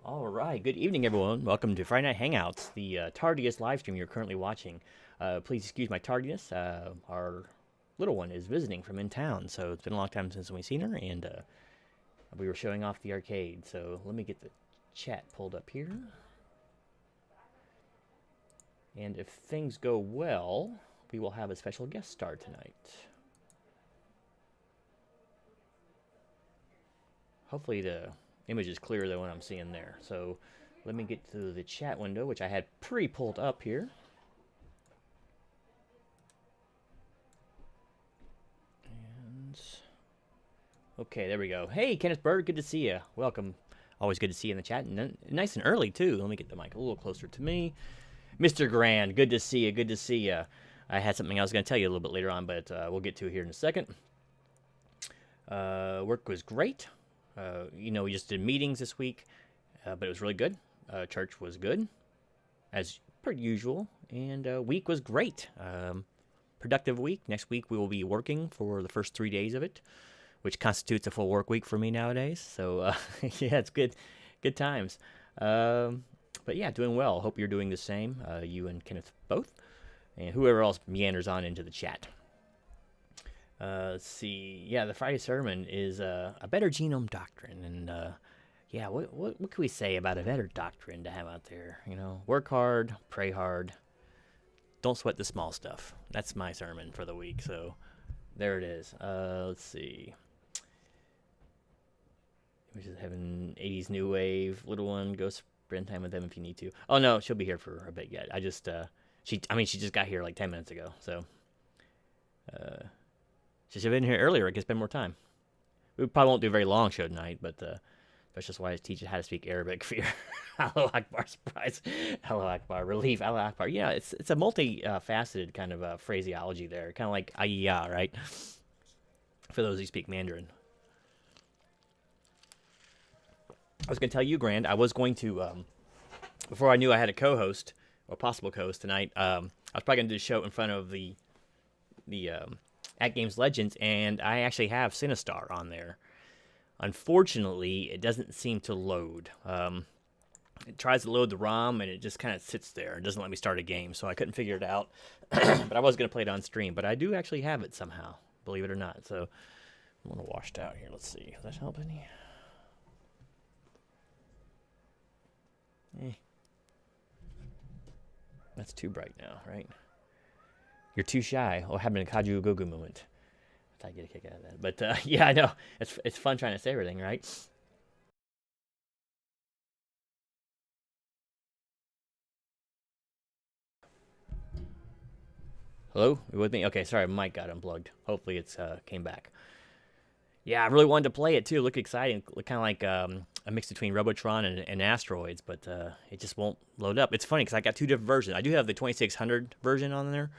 All right. Good evening, everyone. Welcome to Friday Night Hangouts, the tardiest live stream you're currently watching. Please excuse my tardiness. Our little one is visiting from in town, so it's been a long time since we've seen her, and we were showing off the arcade. So let me get the chat pulled up here. And if things go well, we will have a special guest star tonight. Hopefully the image is clearer than what I'm seeing there. So let me get to the chat window, which I had pre-pulled up here. And okay, there we go. Hey, Kenneth Bird, good to see you. Welcome. Always good to see you in the chat. And nice and early, too. Let me get the mic a little closer to me. Mr. Grand, good to see you. Good to see you. I had something I was going to tell you a little bit later on, but we'll get to it here in a second. Work was great. We just did meetings this week, but it was really good. Church was good, as per usual, and week was great. Productive week. Next week we will be working for the first 3 days of it, which constitutes a full work week for me nowadays. So yeah, it's good times. But yeah, doing well. Hope you're doing the same. You and Kenneth both, and whoever else meanders on into the chat. Let's see. Yeah, the Friday sermon is a better genome doctrine, and yeah, what can we say about a better doctrine to have out there? Work hard, pray hard, don't sweat the small stuff. That's my sermon for the week. So there it is. Let's see. Which is having 80s new wave. Little one, go spend time with them if you need to. Oh no, she'll be here for a bit yet. She just got here like 10 minutes ago. So she should have been here earlier. I could spend more time. We probably won't do a very long show tonight, but that's just why I teach you how to speak Arabic. Fear, Allahu Akbar, surprise, Allahu Akbar, relief, Allahu Akbar. Yeah, it's a multi-faceted kind of phraseology there, kind of like ayya, right? For those who speak Mandarin. I was going to tell you, Grand, I was going to, before I knew I had a co-host, or possible co-host tonight, I was probably going to do a show in front of the At Games Legends, and I actually have Sinistar on there. Unfortunately, it doesn't seem to load. It tries to load the ROM, and it just kind of sits there. It doesn't let me start a game, so I couldn't figure it out. But I was going to play it on stream, but I do actually have it somehow, believe it or not. So I'm a little washed out here. Let's see. Does that help any? That's too bright now, right? You're too shy. Oh, having a Kaju Gogu moment. I get a kick out of that. But yeah, I know. It's fun trying to say everything, right? Hello? You with me? Okay, sorry, mic got unplugged. Hopefully it's came back. Yeah, I really wanted to play it too. Look exciting. Look kind of like a mix between Robotron and Asteroids, but it just won't load up. It's funny because I got two different versions. I do have the 2600 version on there.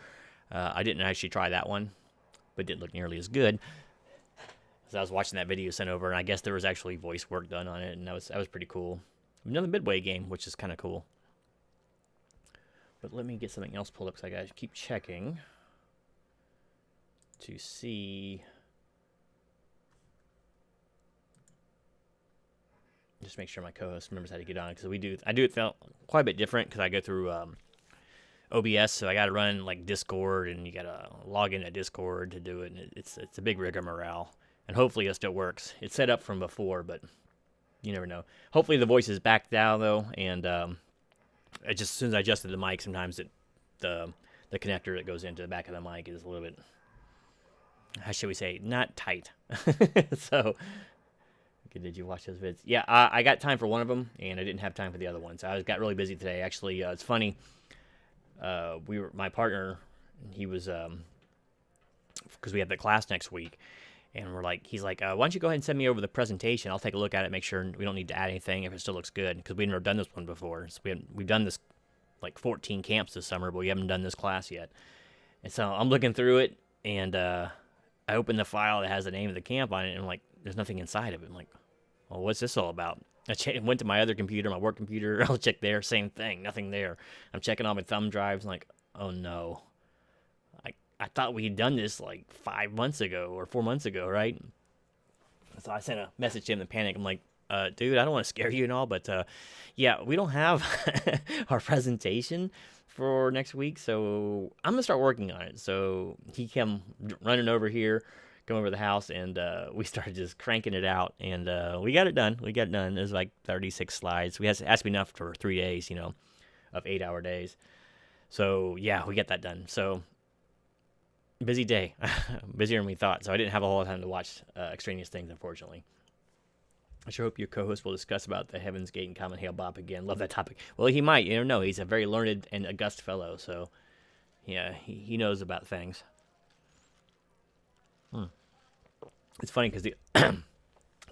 I didn't actually try that one, but it didn't look nearly as good. So I was watching that video sent over, and I guess there was actually voice work done on it, and that was pretty cool. Another Midway game, which is kind of cool. But let me get something else pulled up because I got to keep checking to see. Just make sure my co-host remembers how to get on, because I do it felt quite a bit different because I go through OBS, so I got to run like Discord, and you got to log into Discord to do it, and it's a big rigmarole. And hopefully it still works. It's set up from before, but you never know. Hopefully the voice is back down though, and as soon as I adjusted the mic, sometimes the connector that goes into the back of the mic is a little bit, how should we say, not tight. So. Okay, did you watch those vids? Yeah, I got time for one of them, and I didn't have time for the other one. So I got really busy today. Actually, it's funny. My partner, he was, because we have the class next week, and he's like, why don't you go ahead and send me over the presentation? I'll take a look at it, make sure we don't need to add anything if it still looks good, because we've never done this one before. So we've done this like 14 camps this summer, but we haven't done this class yet. And so I'm looking through it, and I opened the file that has the name of the camp on it, and I'm like, there's nothing inside of it. I'm like, well, what's this all about? I went to my other computer, my work computer. I'll check there, same thing, nothing there. I'm checking all my thumb drives. I'm like, oh no. I thought we had done this like 5 months ago or 4 months ago, right? So I sent a message to him in panic. I'm like, Dude, I don't want to scare you and all, but yeah, we don't have our presentation for next week, so I'm gonna start working on it. So he came running over here, come over the house, and we started just cranking it out, and we got it done. We got it done. It was like 36 slides. We has to be enough for 3 days, of 8-hour days. So yeah, we got that done. So busy day, busier than we thought. So I didn't have a whole lot of time to watch extraneous things, unfortunately. I sure hope your co-host will discuss about the Heaven's Gate and Common Hail Bob again. Love that topic. Well, he might. You never know. He's a very learned and august fellow, so yeah, he knows about things. It's funny because the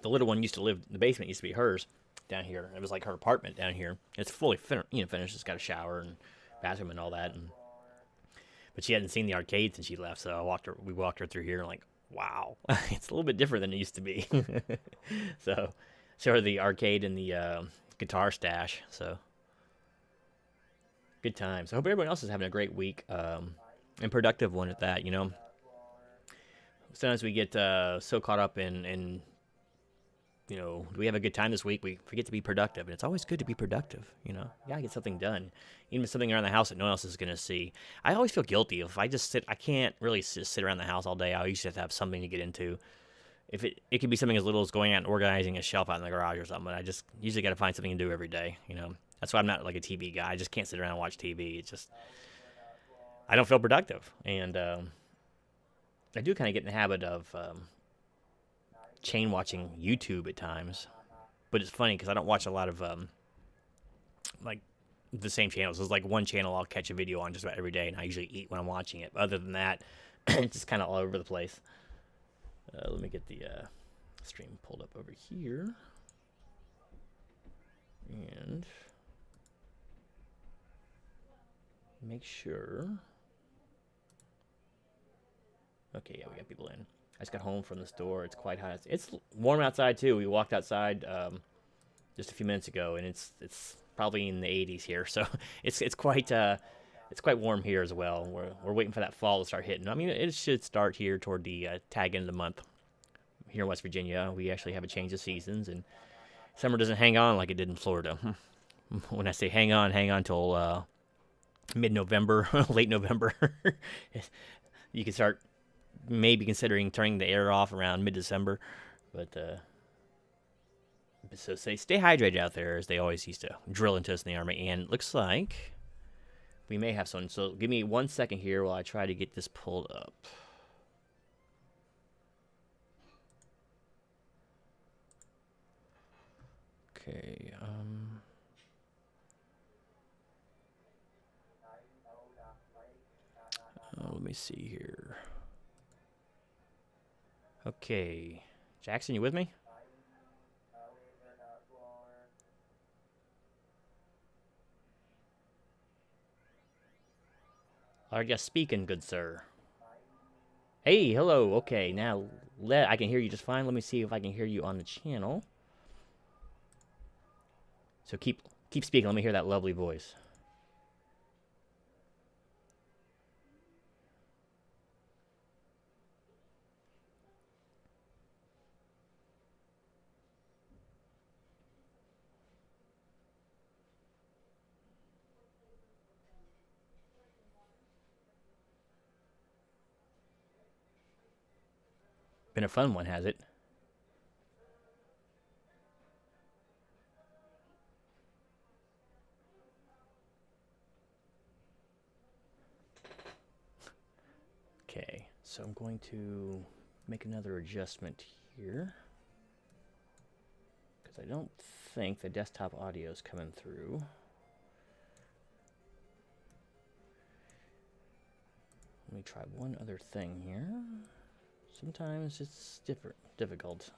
the little one used to live. The basement used to be hers down here. It was like her apartment down here. It's fully finished. It's got a shower and bathroom and all that. But she hadn't seen the arcade since she left, so we walked her through here and like, wow, it's a little bit different than it used to be. So show her the arcade and the guitar stash. So good times. I hope everyone else is having a great week and productive one at that. Sometimes we get so caught up in do we have a good time this week? We forget to be productive, and it's always good to be productive. You gotta get something done, even something around the house that no one else is gonna see. I always feel guilty if I just sit. I can't really just sit around the house all day. I usually have to have something to get into. If it could be something as little as going out and organizing a shelf out in the garage or something. But I just usually got to find something to do every day. That's why I'm not like a TV guy. I just can't sit around and watch TV. It's just I don't feel productive, and I do kind of get in the habit of chain watching YouTube at times, but it's funny because I don't watch a lot of like the same channels. There's like one channel I'll catch a video on just about every day, and I usually eat when I'm watching it. But other than that, it's just kind of all over the place. Let me get the stream pulled up over here, and make sure. Okay, yeah, we got people in. I just got home from the store. It's quite hot. It's warm outside too. We walked outside just a few minutes ago, and it's probably in the 80s here. So it's quite warm here as well. We're waiting for that fall to start hitting. I mean, it should start here toward the tag end of the month. Here in West Virginia, we actually have a change of seasons, and summer doesn't hang on like it did in Florida. When I say hang on till mid-November, late November, you can start maybe considering turning the air off around mid-December, but so stay hydrated out there, as they always used to drill into us in the Army. And it looks like we may have some. So give me 1 second here while I try to get this pulled up. Okay. Let me see here. Okay, Jackson, you with me? Are you speaking, good sir? Hey, hello. Okay, now I can hear you just fine. Let me see if I can hear you on the channel. So keep speaking. Let me hear that lovely voice. Been a fun one, has it? Okay, so I'm going to make another adjustment here, because I don't think the desktop audio is coming through. Let me try one other thing here. Sometimes it's difficult.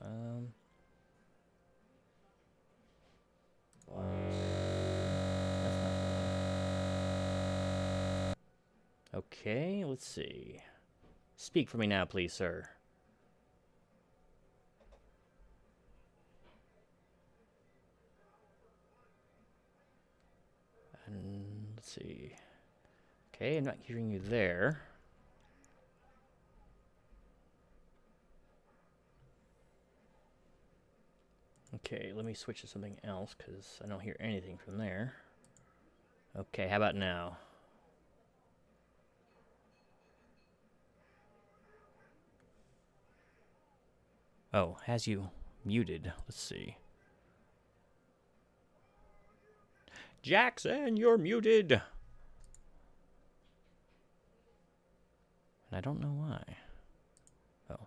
Okay, let's see. Speak for me now, please, sir. And let's see. Okay, I'm not hearing you there. Okay, let me switch to something else because I don't hear anything from there. Okay, how about now? Oh, has you muted. Let's see. Jackson, you're muted! And I don't know why. Oh.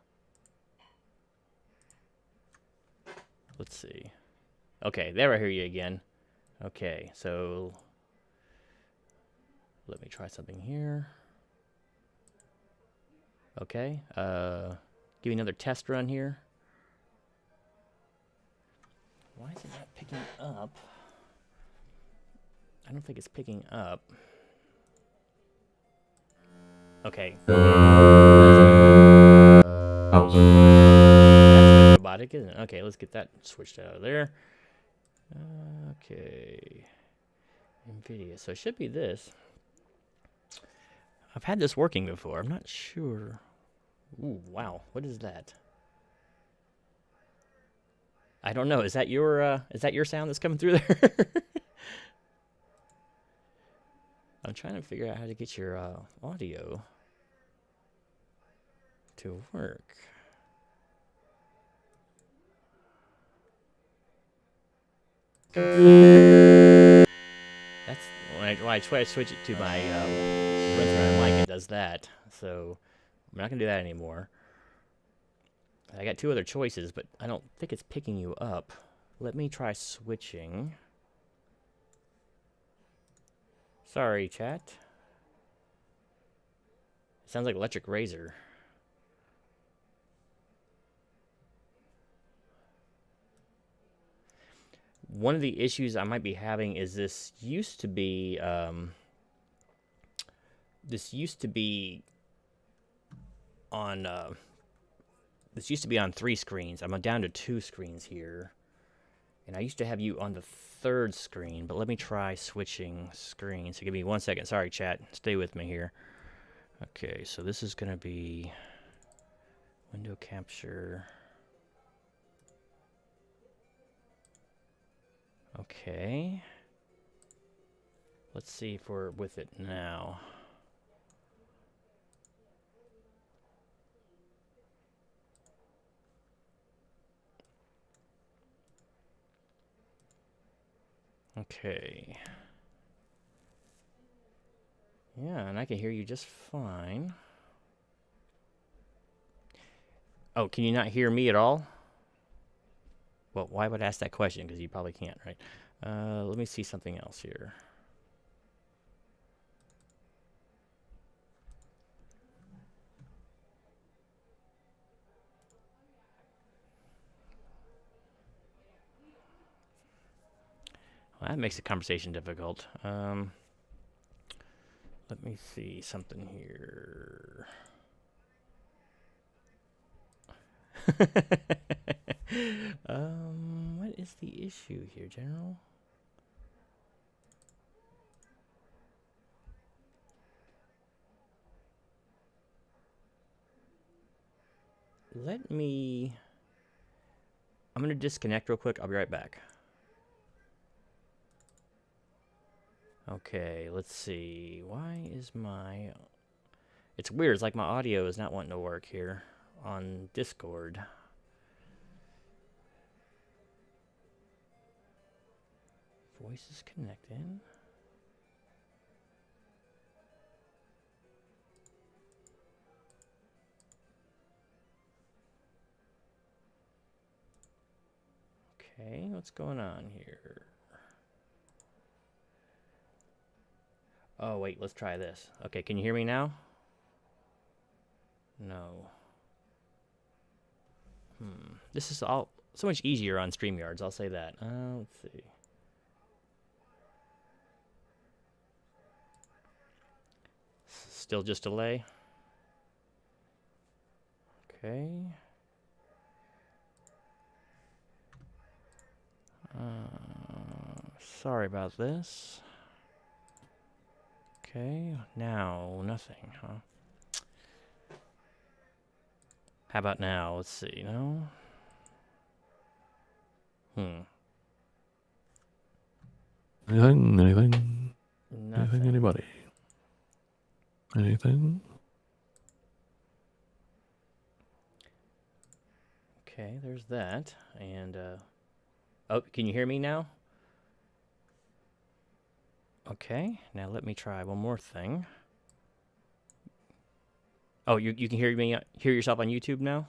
Let's see. Okay, there I hear you again. Okay, so let me try something here. Okay, give me another test run here. Why is it not picking up? I don't think it's picking up. Okay. That's robotic, isn't it? Okay, let's get that switched out of there. Okay. NVIDIA. So it should be this. I've had this working before. I'm not sure. Ooh, wow. What is that? I don't know. Is that your sound that's coming through there? I'm trying to figure out how to get your audio to work. That's when I try to switch it to my runtime mic, it does that. So I'm not gonna do that anymore. I got two other choices, but I don't think it's picking you up. Let me try switching. Sorry, chat. It sounds like Electric Razor. One of the issues I might be having is this used to be on this used to be on 3 screens. I'm down to 2 screens here. And I used to have you on the 3rd screen, but let me try switching screens. So give me 1 second. Sorry, chat. Stay with me here. Okay, so this is going to be window capture. Okay. Let's see if we're with it now. Okay. Yeah, and I can hear you just fine. Oh, can you not hear me at all? Well, why would I ask that question? Because you probably can't, right? Let me see something else here. Well, that makes the conversation difficult. Let me see something here. What is the issue here, General? I'm gonna disconnect real quick. I'll be right back. Okay, let's see. Why is my... It's weird. It's like my audio is not wanting to work here on Discord. Voice is connected. Okay, what's going on here? Oh, wait, let's try this. Okay, can you hear me now? No. This is all so much easier on StreamYards, I'll say that. Let's see. Still just delay. Okay. Sorry about this. Okay, now nothing, huh? How about now? Let's see, no? Hmm. Anything? Nothing. Anybody? Anything? Okay, there's that. And, oh, can you hear me now? Okay, now let me try one more thing. Oh, you can hear me, hear yourself on YouTube now?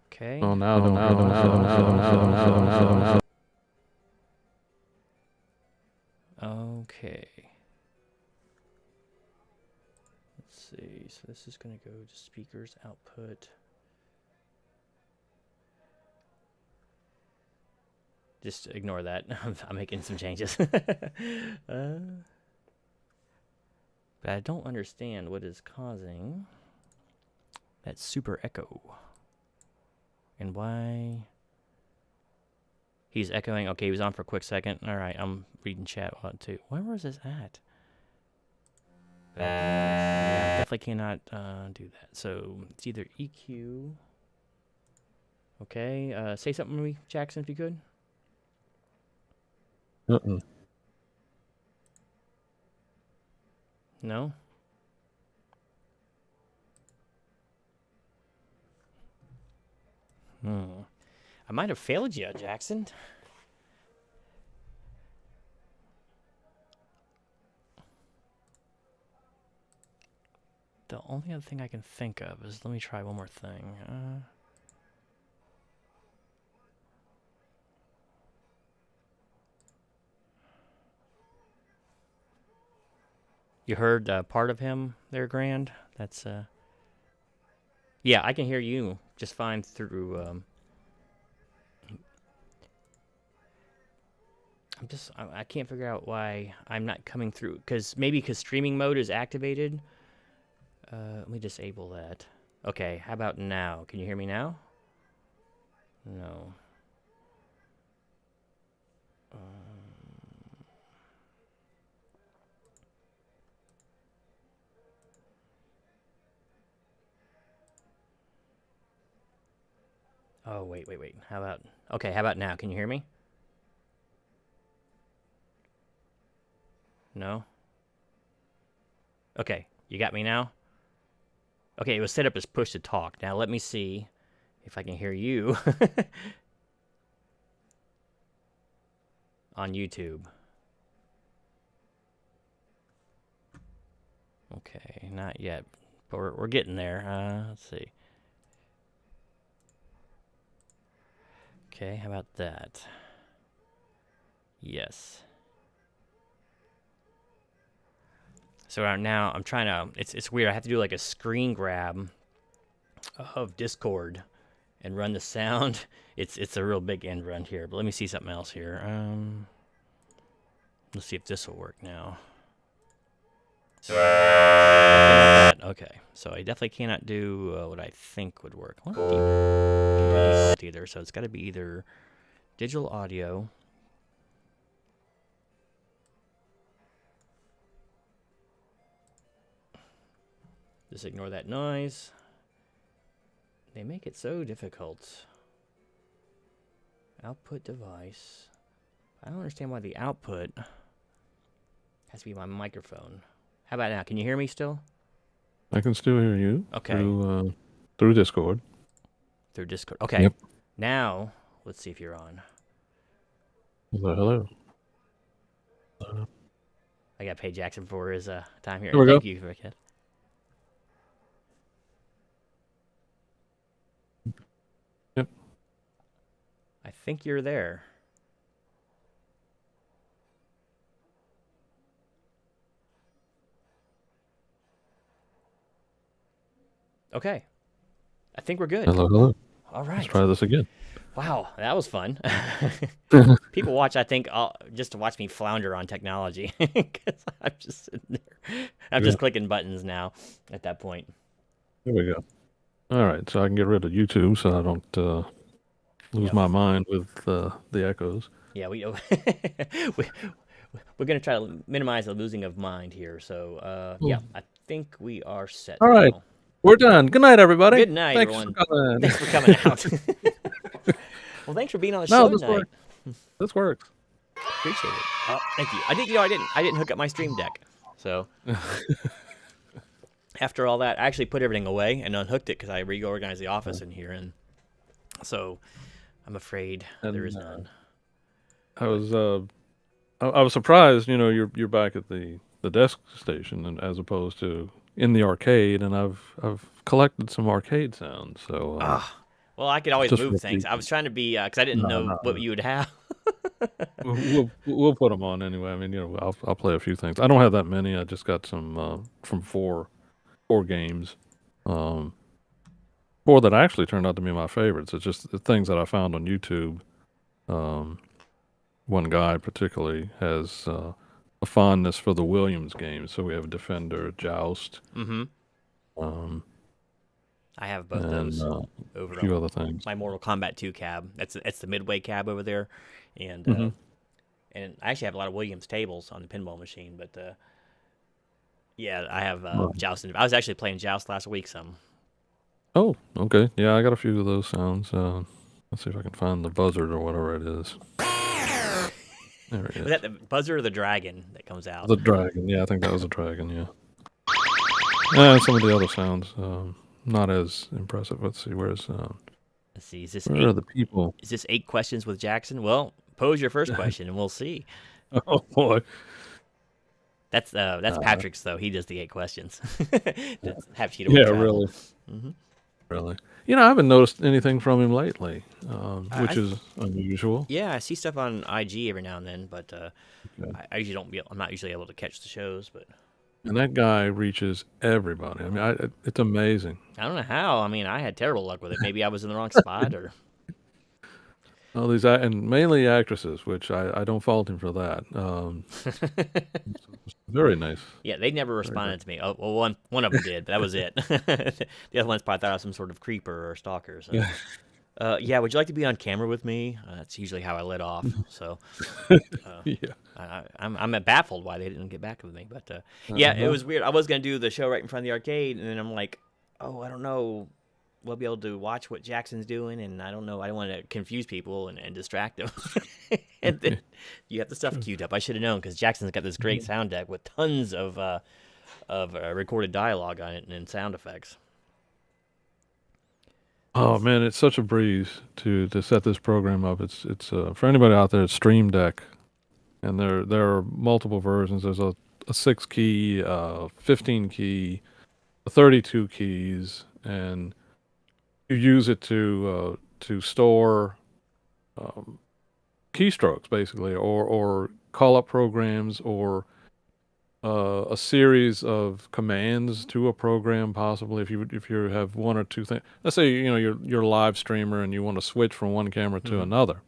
Okay. Oh, now don't. Okay. Let's see. So this is going to go to speakers output. Just ignore that. I'm making some changes. But I don't understand what is causing that super echo. And why he's echoing. Okay, he was on for a quick second. All right, I'm reading chat too. Where was this at? Yeah, definitely cannot do that. So it's either EQ. Okay, say something to me, Jackson, if you could. No? I might have failed you, Jackson. The only other thing I can think of is, let me try one more thing. You heard part of him there, Grand? That's, yeah, I can hear you just fine through, I can't figure out why I'm not coming through. Maybe because streaming mode is activated. Let me disable that. Okay, how about now? Can you hear me now? No. Oh, wait. How about... Okay, how about now? Can you hear me? No? Okay, you got me now? Okay, it was set up as push to talk. Now let me see if I can hear you on YouTube. Okay, not yet, but we're getting there. Let's see. Okay, how about that? Yes. So now I'm trying to... It's weird. I have to do like a screen grab of Discord and run the sound. It's a real big end run here, but let me see something else here. Let's see if this will work now. Okay, so I definitely cannot do what I think would work. Well, default either, so it's got to be either digital audio. Just ignore that noise. They make it so difficult. Output device. I don't understand why the output has to be my microphone. How about now? Can you hear me still? I can still hear you. Okay. Through Discord. Through Discord. Okay. Yep. Now, let's see if you're on. Hello. I got to pay Jackson for his time here. Thank you for it. Yep. I think you're there. Okay. I think we're good. Hello. All right. Let's try this again. Wow, that was fun. People watch, I think, just to watch me flounder on technology. Because I'm just sitting there. I'm just clicking buttons now at that point. There we go. All right, so I can get rid of YouTube so I don't lose my mind with the echoes. Yeah, we're going to try to minimize the losing of mind here. So, yeah, I think we are set All right. now. We're done. Good night, everybody. Good night, Thanks for everyone. coming. Thanks for coming out. Well, thanks for being on the No, show this tonight. works. This works. Appreciate it. Oh, thank you. I didn't hook up my stream deck. So after all that, I actually put everything away and unhooked it because I reorganized the office in here, and so I'm afraid there is And none. I was I was surprised. You know, you're back at the desk station, and as opposed to in the arcade. And I've collected some arcade sounds. So Ah, well, I could always just move for things. I people. was trying to be because I didn't No, know no, what you would have. we'll put them on anyway. I mean, you know, I'll play a few things. I don't have that many. I just got some from four games. Um, Four that actually turned out to be my favorites. It's just the things that I found on YouTube. Um, One guy particularly has a fondness for the Williams games. So we have Defender, Joust, Mm-hmm. um, I have both and those a over few on other things. my Mortal Kombat 2 cab. That's the Midway cab over there, and Hmm. I actually have a lot of Williams tables on the pinball machine. But yeah, I have Right. Joust. I was actually playing Joust last week. Some. Oh, okay. Yeah, I got a few of those sounds. Let's see if I can find the buzzard or whatever it is. There it Was is. that the buzzer or the dragon that comes out? The dragon. Yeah, I think that was a dragon. Yeah. And some of the other sounds, not as impressive. Let's see. Let's see. Is this Where are eight? the people? Is this 8 questions with Jackson? Well, pose your first question and we'll see. Oh boy. That's Uh, Patrick's though. He does the 8 questions. Have cheetah yeah, travel. really, Hmm. really. You know, I haven't noticed anything from him lately, which I is unusual. Yeah, I see stuff on IG every now and then, but Okay. I usually don't. I'm not usually able to catch the shows, but And that guy reaches everybody. I mean, it's amazing. I don't know how. I mean, I had terrible luck with it. Maybe I was in the wrong spot, or All these and mainly actresses, which I don't fault him for that. Very nice. yeah, they never Very nice. responded to me. Oh, well, one of them did, but that was it. The other ones probably thought I was some sort of creeper or stalker. So, Yeah. yeah, would you like to be on camera with me? That's usually how I let off. So, uh, Yeah. I'm baffled why they didn't get back with me. But yeah, it Uh-huh. was weird. I was gonna do the show right in front of the arcade, and then I'm like, oh, I don't know. We'll be able to watch what Jackson's doing, and I don't know. I don't want to confuse people and distract them. And then you have the stuff queued up. I should have known because Jackson's got this great sound deck with tons of recorded dialogue on it and sound effects. Oh man, it's such a breeze to set this program up. It's for anybody out there, it's Stream Deck, and there are multiple versions. There's a 6 key, 15 key, 32 keys, and you use it to store um, keystrokes basically, or call up programs, or a series of commands to a program. Possibly, if you have one or two things. Let's say you know you're a live streamer and you want to switch from one camera to Hmm. another,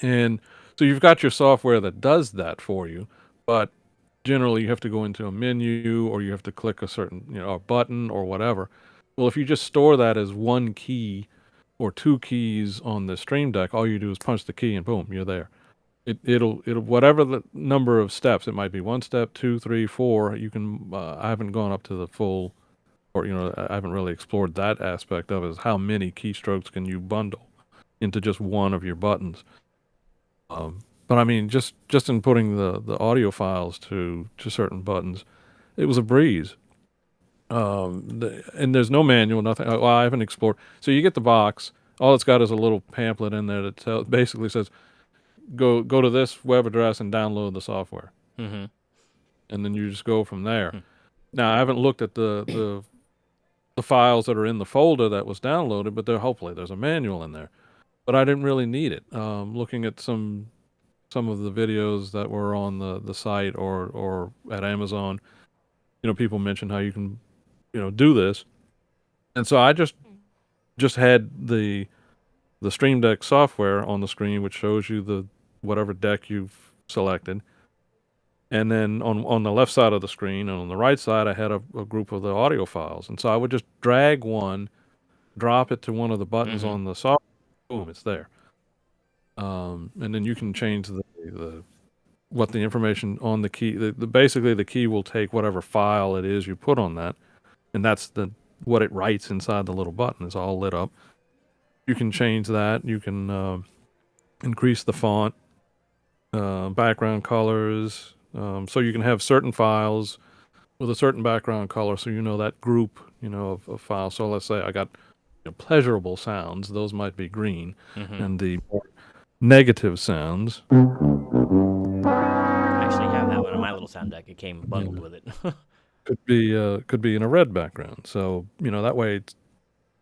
and so you've got your software that does that for you, but generally you have to go into a menu or you have to click a certain a button or whatever. Well, if you just store that as one key or two keys on the Stream Deck, all you do is punch the key and boom, you're there. It'll whatever the number of steps. It might be one step, two, three, four. You can. I haven't gone up to the full, or I haven't really explored that aspect of it. Is how many keystrokes can you bundle into just one of your buttons? But I mean, just in putting the audio files to certain buttons, it was a breeze. And there's no manual, nothing. Well, I haven't explored. So you get the box. All it's got is a little pamphlet in there that basically says, go to this web address and download the software, Hmm. and then you just go from there. Now, I haven't looked at the files that are in the folder that was downloaded, but hopefully there's a manual in there. But I didn't really need it. Looking at some of the videos that were on the site or at Amazon, people mentioned how you can do this, and so I just had the Stream Deck software on the screen, which shows you the whatever deck you've selected. And then on the left side of the screen and on the right side, I had a group of the audio files. And so I would just drag one, drop it to one of the buttons Hmm. on the software, boom, it's there. And then you can change what the information on the key. Basically, the key will take whatever file it is you put on that, and that's the what it writes inside the little button is all lit up. You can change that. You can increase the font, background colors, so you can have certain files with a certain background color, so you know that group, of files. So let's say I got pleasurable sounds; those might be green, Mm-hmm. and the more negative sounds. I actually have that one on my little sound deck. It came bundled with it. Could be in a red background. So that way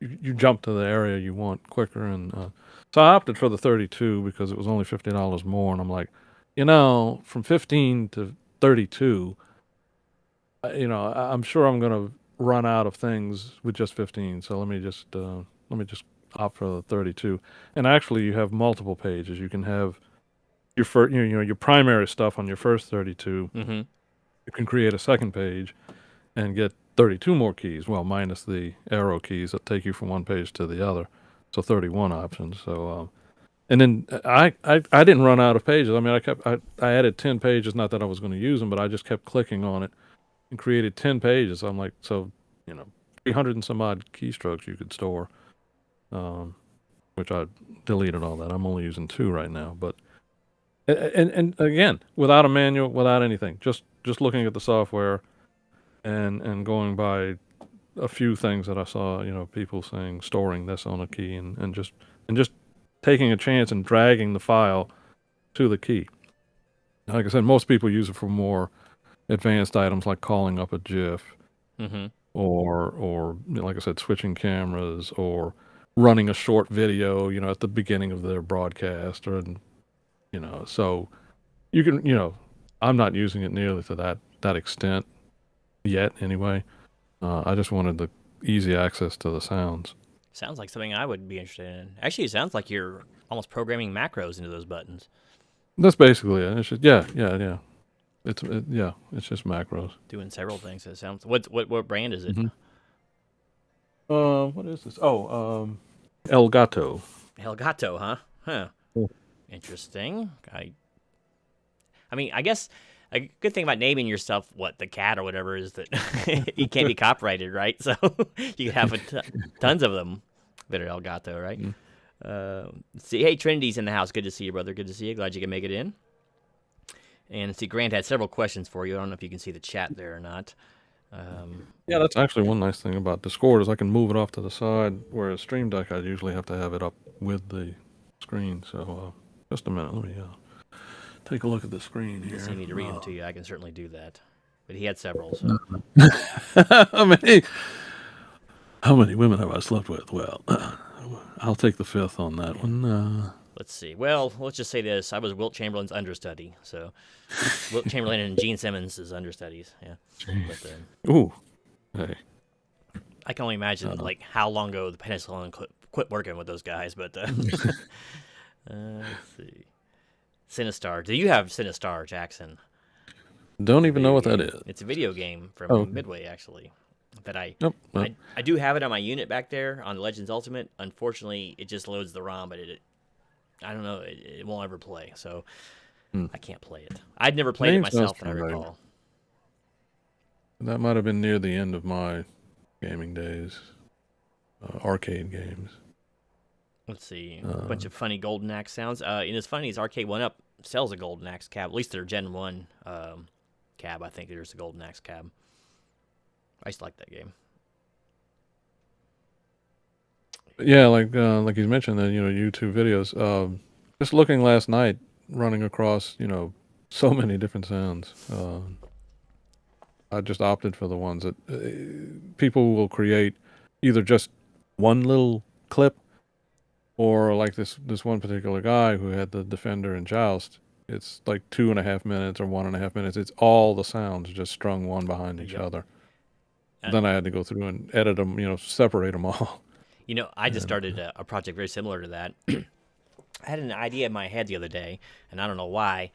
you jump to the area you want quicker. And so I opted for the 32 because it was only $50 more, and I'm like, from 15 to 32, I'm sure I'm gonna run out of things with just 15. So let me just opt for the 32. And actually, you have multiple pages. You can have your first, your primary stuff on your first 32. Mm-hmm. You can create a second page and get 32 more keys. Well, minus the arrow keys that take you from one page to the other. So 31 options. So, and then I didn't run out of pages. I mean, I added 10 pages. Not that I was going to use them, but I just kept clicking on it and created 10 pages. I'm like, so 300 and some odd keystrokes you could store, which I deleted all that. I'm only using 2 right now. But and again, without a manual, without anything, just looking at the software and going by a few things that I saw, people saying storing this on a key and just taking a chance and dragging the file to the key. Like I said, most people use it for more advanced items like calling up a GIF, Mm-hmm. or like I said, switching cameras or running a short video, at the beginning of their broadcast, or so you can, I'm not using it nearly to that extent yet anyway. I just wanted the easy access to the sounds. Sounds like something I would be interested in. Actually, it sounds like you're almost programming macros into those buttons, That's basically it. It's just, yeah. It's just macros. doing several things. It sounds. What brand is it? Hmm. What is this? Oh, El Gato. Elgato, huh? Huh. Cool. Interesting. I mean, I guess a good thing about naming yourself the cat or whatever is that you can't be copyrighted, right? So you have tons of them that are Elgato, right? Mm. See, hey, Trinity's in the house. Good to see you, brother. Good to see you. Glad you can make it in. And see, Grant had several questions for you. I don't know if you can see the chat there or not. Yeah, that's actually one nice thing about Discord is I can move it off to the side, whereas Stream Deck I usually have to have it up with the screen. So just a minute, let me take a look at the screen here. If you need to read them to you, I can certainly do that. But he had several. So. How many women have I slept with? Well, I'll take the fifth on that one. Let's see. Well, let's just say this. I was Wilt Chamberlain's understudy. So Wilt Chamberlain and Gene Simmons' understudies. Yeah. But, Ooh. Hey. I can only imagine how long ago the penicillin quit working with those guys. But let's see. Sinistar. Do you have Sinistar, Jackson? Don't even know what that is. It's a video game from Midway, actually. That I do have it on my unit back there on Legends Ultimate. Unfortunately, it just loads the ROM, but I don't know, it won't ever play, so I can't play it. I'd never played it myself, that I recall. That might have been near the end of my gaming days, arcade games. Let's see, a bunch of funny Golden Axe sounds. And as funny as Arcade 1-Up sells a Golden Axe cab, at least their Gen 1 cab, I think there's a Golden Axe cab. I used to like that game. Yeah, like he's mentioned that YouTube videos. Just looking last night, running across so many different sounds. I just opted for the ones that people will create either just one little clip, or like this one particular guy who had the Defender and Joust. It's like 2.5 minutes or 1.5 minutes. It's all the sounds just strung one behind each other. Then I had to go through and edit them, separate them all. I just started a project very similar to that. I had an idea in my head the other day, and I don't know why,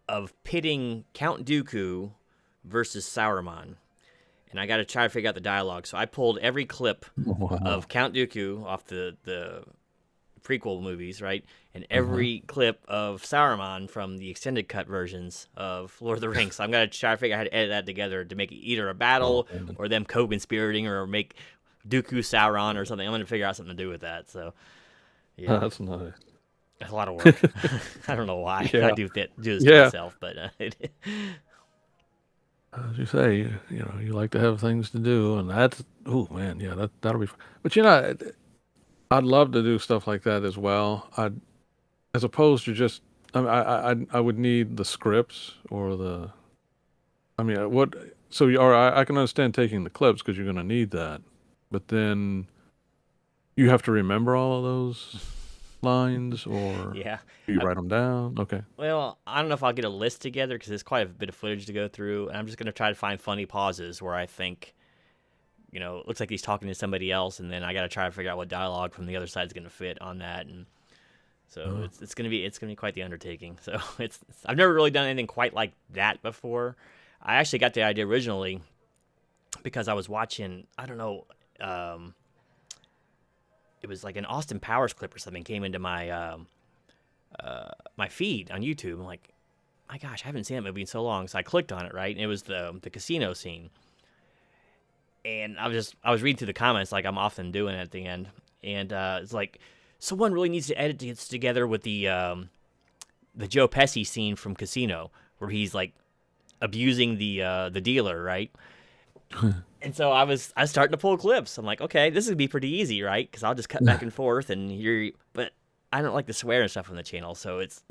of pitting Count Dooku versus Sauron. And I got to try to figure out the dialogue. So I pulled every clip of Count Dooku off the prequel movies, right? And Uh-huh. every clip of Saruman from the extended cut versions of Lord of the Rings. So I'm gonna try to figure out how to edit that together to make it either a Oh battle man. or them co-conspirating or make Dooku Sauron or something. I'm gonna figure out something to do with that. So yeah, That's nice. it's a lot of work. I don't know why I Yeah. do this to Yeah. myself, but As you say, you like to have things to do, and that's oh man, yeah, that'll be. But I'd love to do stuff like that as well. As opposed to just, I would need the scripts or the. I mean, what? So or I can understand taking the clips because you're going to need that, but then you have to remember all of those lines, or yeah. you I, write them down. Okay. well, I don't know if I'll get a list together because there's quite a bit of footage to go through, and I'm just gonna try to find funny pauses where I think, it looks like he's talking to somebody else, and then I gotta try to figure out what dialogue from the other side is gonna fit on that, and so Uh, it's gonna be quite the undertaking. So I've never really done anything quite like that before. I actually got the idea originally because I was watching, I don't know, um, it was like an Austin Powers clip or something came into my feed on YouTube. I'm like, my gosh, I haven't seen that movie in so long. So I clicked on it, right, and it was the casino scene. And I was reading through the comments like I'm often doing at the end, and it's like someone really needs to edit this together with the Joe Pesci scene from Casino where he's like abusing the dealer, right? And so I was starting to pull clips. I'm like, okay, this would be pretty easy, right? Because I'll just cut back and forth, and but I don't like to swear and stuff on the channel, so it's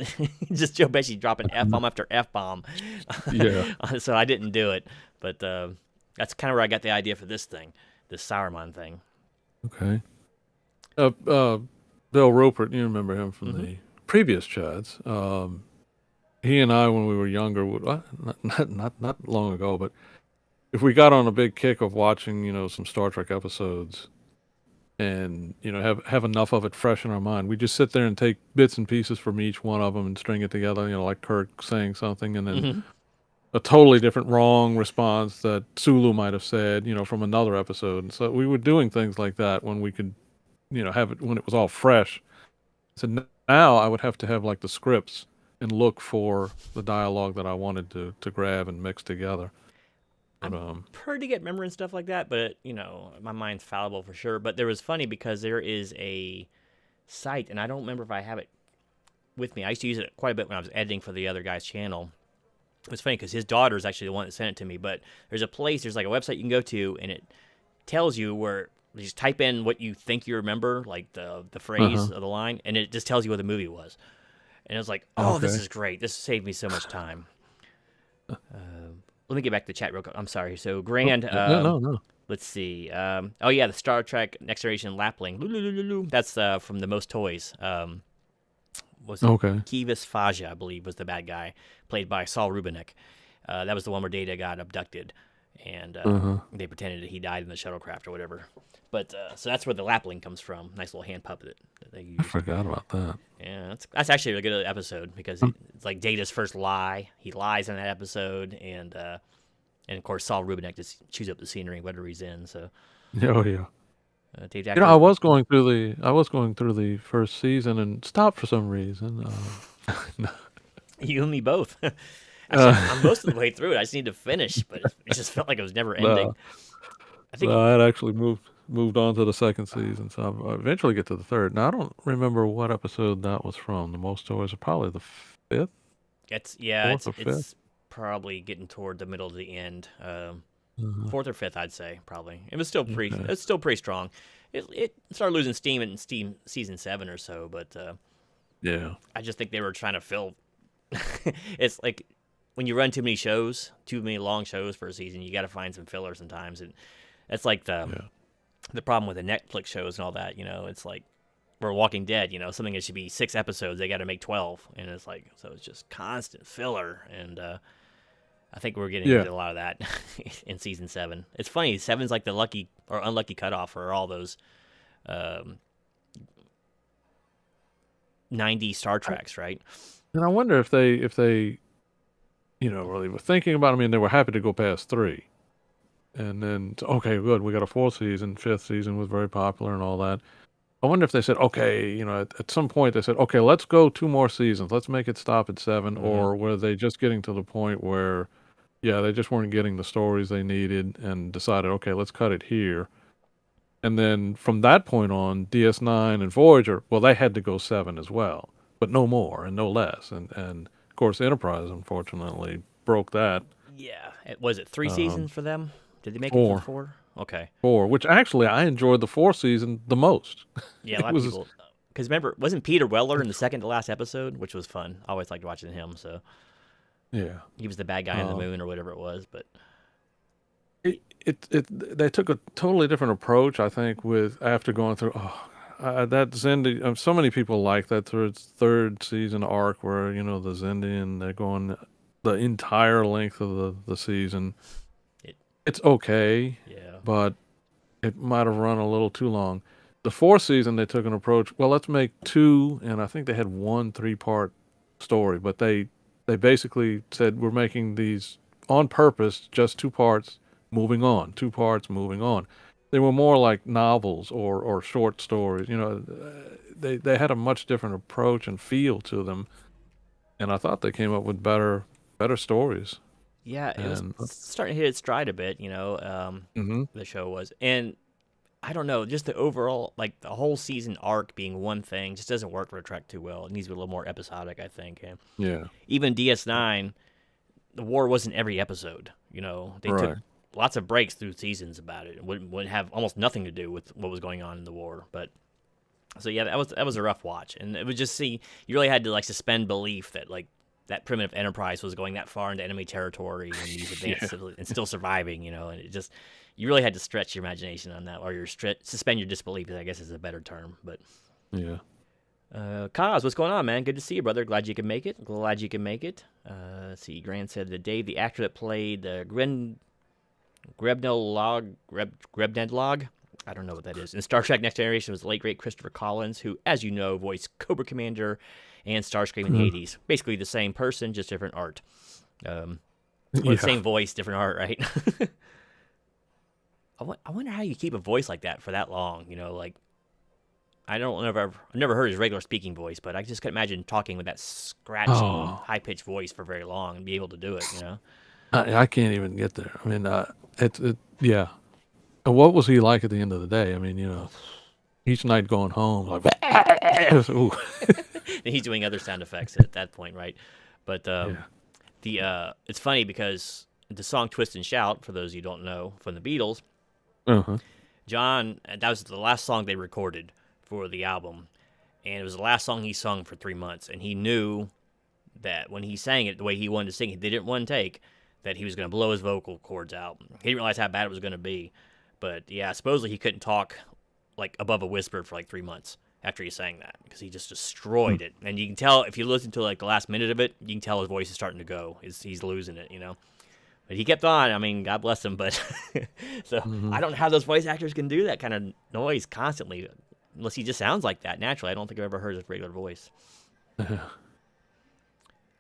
just Joe Pesci dropping f bomb after f bomb. yeah. So I didn't do it, but that's kind of where I got the idea for this thing, this Sauerman thing. Okay. Uh, uh, Bill Roper, you remember him from Hmm. the previous chats. He and I, when we were younger, would not long ago, but if we got on a big kick of watching, some Star Trek episodes, and have enough of it fresh in our mind, we just sit there and take bits and pieces from each one of them and string it together. Like Kirk saying something, and then Hmm. a totally different wrong response that Sulu might have said, from another episode. And so we were doing things like that when we could, have it when it was all fresh. So now I would have to have like the scripts and look for the dialogue that I wanted to grab and mix together. But I'm pretty good at remembering stuff like that, but my mind's fallible for sure. But there was funny because there is a site, and I don't remember if I have it with me. I used to use it quite a bit when I was editing for the other guy's channel. It was funny because his daughter is actually the one that sent it to me. But there's like a website you can go to, and it tells you where you just type in what you think you remember, like the phrase uh-huh. of the line, and it just tells you what the movie was. And it was like, oh, this Okay. is great. This saved me so much time. Let me get back to the chat real quick. I'm sorry. So Oh, Grand, no, no, no. let's see. Oh yeah, the Star Trek Next Generation Lapling. That's from the Most Toys. Was it Okay. Kivas Faja, I believe, was the bad guy, played by Saul Rubinek. That was the one where Data got abducted, and Uh-huh. they pretended that he died in the shuttlecraft or whatever. But so that's where the Lapling comes from. Nice little hand puppet that they I used. forgot about that. Yeah, that's actually a good episode because Um, it's like Data's first lie. He lies in that episode, and of course Saul Rubinek just chews up the scenery whatever he's in. So Oh yeah. Dave I Actor, was going through the first season and stopped for some reason. you and me both. Actually, I'm Uh, most of the way through it. I just need to finish, but it just felt like it was never ending. no, I think no, I had actually moved on to the second season, so I eventually get to the third. Now I don't remember what episode that was from. The most toys are probably the fifth, it's yeah, fourth it's or fifth. it's probably getting toward the middle of the end. Uh, Fourth or fifth, I'd say probably. okay. It's still pretty strong. It started losing steam in Steam season 7 or so, but Yeah. I just think they were trying to fill. It's like when you run too many shows, too many long shows for a season, you got to find some filler sometimes, and that's like Yeah. the problem with the Netflix shows and all that. It's like we're Walking Dead. Something that should be 6 episodes, they got to make 12, and it's like so it's just constant filler, and I think we're getting Yeah. into a lot of that in season 7. It's funny, seven's like the lucky or unlucky cutoff for all those um, 90 Star I, Treks, right? and I wonder if they really were thinking about. I mean, they were happy to go past three, and then okay, good. We got a fourth season. Fifth season was very popular and all that. I wonder if they said, okay, at some point they said, okay, let's go 2 more seasons. Let's make it stop at 7. Hmm. Or were they just getting to the point where, yeah, they just weren't getting the stories they needed and decided, okay, let's cut it here. And then from that point on, DS9 and Voyager, well, they had to go 7 as well, but no more and no less. And of course, Enterprise, unfortunately, broke that. Yeah. Was it 3 seasons Um, for them? Did they make it to the 4. 4? Okay. 4, which actually I enjoyed the 4th season the most. Yeah, a It lot of was, people. Because remember, wasn't Peter Weller in the second to last episode, which was fun. I always liked watching him. So yeah. he was the bad guy on the Um, moon or whatever it was. But they took a totally different approach, I think, with after going through that Zindi. So many people like that third season arc where the Zindian they're going the entire length of the season. it, It's okay, yeah, but it might have run a little too long. The 4th season they took an approach. Well, let's make two, and I think they had one 3-part story, but they basically said we're making these on purpose, just 2 parts, moving on, 2 parts, moving on. They were more like novels or short stories. They had a much different approach and feel to them, and I thought they came up with better stories. yeah, it was And starting to hit its stride a bit. hmm The show was, and I don't know, just the overall, like the whole season arc being one thing, just doesn't work for a Trek too well. It needs to be a little more episodic, I think. And yeah, even DS9, the war wasn't every episode. They took right. lots of breaks through seasons about it. It would have almost nothing to do with what was going on in the war. But so yeah, that was a rough watch, and it was just you really had to like suspend belief that like that primitive enterprise was going that far into enemy territory and these advanced Yeah, and still surviving. And it just you really had to stretch your imagination on that, or suspend your disbelief, I guess is a better term. But yeah. Kaz, what's going on, man? Good to see you, brother. Glad you can make it. Glad you can make it. Let's see, Grant said the Dave, the actor that played Grebnedlog. I don't know what that is. In Star Trek Next Generation was the late great Christopher Collins, who, as you know, voiced Cobra Commander and Starscream in the Uh, 80s. Basically the same person, just different art. Um, or the yeah. same voice, different art, right? I wonder how you keep a voice like that for that long. Like I've never heard his regular speaking voice, but I just couldn't imagine talking with that scratchy, Oh, high pitched voice for very long and be able to do it. I can't even get there. I mean, yeah. And what was he like at the end of the day? I mean, each night going home, like, ooh, And he's doing other sound effects at that point, right? But yeah. it's funny because the song "Twist and Shout," for those of you who don't know, from the Beatles, Uh-huh. John, that was the last song they recorded for the album, and it was the last song he sung for 3 months, and he knew that when he sang it the way he wanted to sing it, they didn't one take, that he was going to blow his vocal cords out. He didn't realize how bad it was going to be, but yeah, supposedly he couldn't talk like above a whisper for like 3 months after he sang that because he just Hmm. destroyed it. And you can tell if you listen to like the last minute of it, you can tell his voice is starting to go. He's losing it. But he kept on. I mean, God bless him. But so Hmm. I don't know how those voice actors can do that kind of noise constantly, unless he just sounds like that naturally. I don't think I've ever heard his regular voice.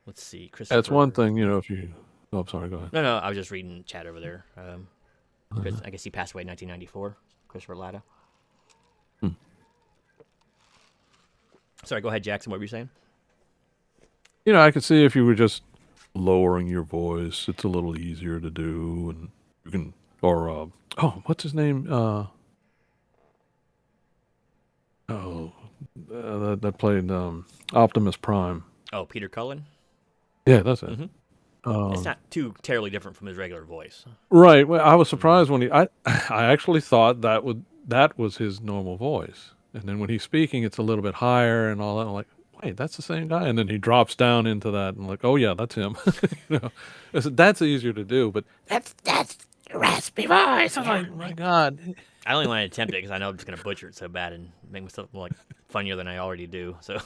Let's see, That's one Christopher. thing, if you. Oh, I'm sorry. Go ahead. No, I was just reading chat over there. Chris, Uh-huh. I guess he passed away in 1994. Christopher Latta. Hmm. Sorry, go ahead, Jackson. What were you saying? I could see if you were just lowering your voice, it's a little easier to do, and you can. Or what's his name? Oh, that played Optimus Prime. Oh, Peter Cullen. Yeah, that's it. Mm-hmm. It's Um, not too terribly different from his regular voice. right. Well, I was Mm-hmm. surprised when I actually thought that was his normal voice, and then when he's speaking, it's a little bit higher and all that. I'm like, wait, that's the same guy, and then he drops down into that, and like, oh yeah, that's him. you know, that's easier to do, but that's raspy voice. I was Yeah, like, my God. I only want to attempt it because I know I'm just gonna butcher it so bad and make myself look like funnier than I already do. So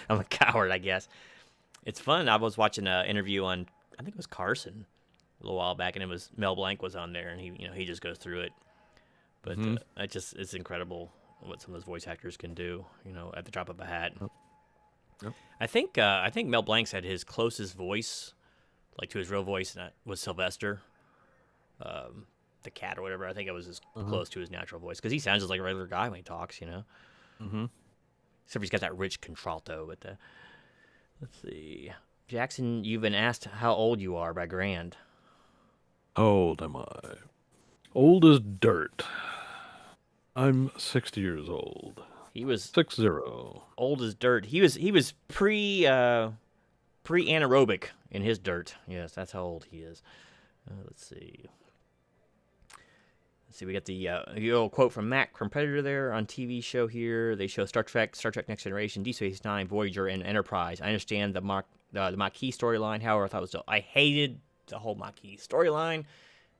I'm a coward, I guess. It's fun. I was watching an interview on, I think it was Carson, a little while back, and it was Mel Blanc was on there, and he just goes through it. But Hmm. it's incredible what some of those voice actors can do. At the drop of a hat. Yep. Yep. I think Mel Blanc said his closest voice, like to his real voice, was Sylvester. I the cat or whatever. I think it was as Uh-huh. close to his natural voice because he sounds just like a regular guy when he talks, you know. Mm-hmm. Except he's got that rich contralto. But let's see, Jackson, you've been asked how old you are by Grand. How old am I? Old as dirt. I'm 60 years old. He was 60. old as dirt. He was pre anaerobic in his dirt. Yes, that's how old he is. Let's see. Let's see. We got the old quote from Mac from Predator there on TV show here. They show Star Trek, Star Trek Next Generation, Deep Space Nine, Voyager, and Enterprise. I understand the Maquis storyline. However, I hated the whole Maquis storyline.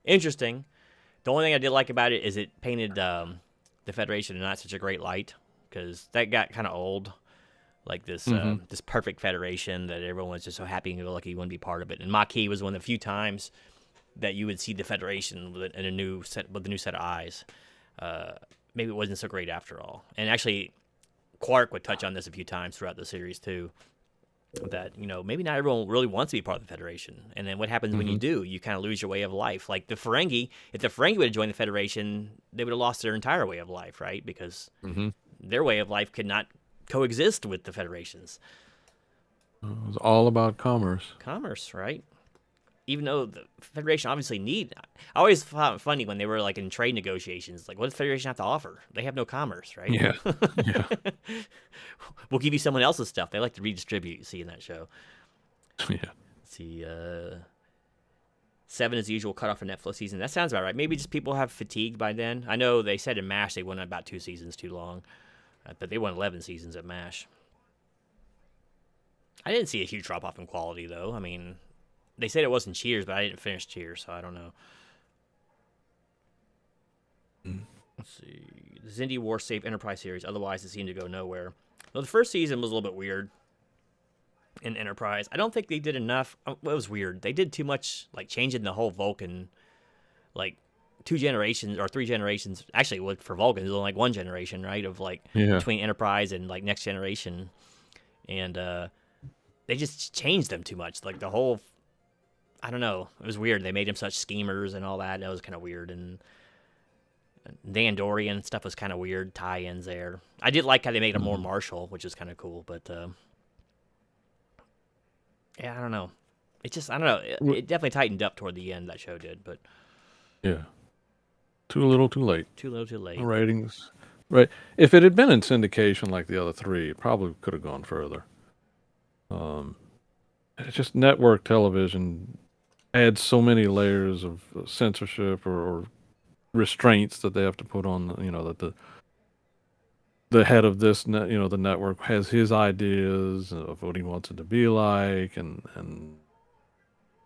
Interesting. The only thing I did like about it is it painted the Federation in not such a great light because that got kind of old. Like this this perfect Federation that everyone was just so happy and lucky you wouldn't be part of it. And Maquis was one of the few times that you would see the Federation with a new set of eyes. Maybe it wasn't so great after all. And actually, Quark would touch on this a few times throughout the series too. That maybe not everyone really wants to be part of the Federation, and then what happens when you do? You kind of lose your way of life. Like the Ferengi, if the Ferengi would have joined the Federation, they would have lost their entire way of life, right? Because their way of life could not coexist with the Federation's. It was all about commerce. Commerce, right? Even though the Federation obviously I always found it funny when they were like in trade negotiations. Like, what does the Federation have to offer? They have no commerce, right? Yeah. Yeah. We'll give you someone else's stuff. They like to redistribute. You see in that show. Yeah. Let's see, 7 is the usual cutoff for Netflix season. That sounds about right. Maybe just people have fatigued by then. I know they said in MASH they went about 2 seasons too long, but they went 11 seasons at MASH. I didn't see a huge drop off in quality though. I mean, they said it wasn't Cheers, but I didn't finish Cheers, so I don't know. Let's see. The Xindi War Safe Enterprise series. Otherwise, it seemed to go nowhere. Well, the first season was a little bit weird in Enterprise. I don't think they did enough. It was weird. They did too much, like changing the whole Vulcan, like 2 generations or 3 generations. Actually, for Vulcan, it was only like 1 generation, right? Of like between Enterprise and like Next Generation, and they just changed them too much. Like the whole. I don't know. It was weird. They made him such schemers and all that. That was kind of weird. And the Andorian stuff was kind of weird. Tie-ins there. I did like how they made him more martial, which is kind of cool. But yeah, I don't know. I don't know. It definitely tightened up toward the end. That show did, but Yeah. Too little, too late. too little, too late. Ratings. Right. If it had been in syndication like the other 3, it probably could have gone further. It's just network television adds so many layers of censorship or restraints that they have to put on. That the head of this the network has his ideas of what he wants it to be like, and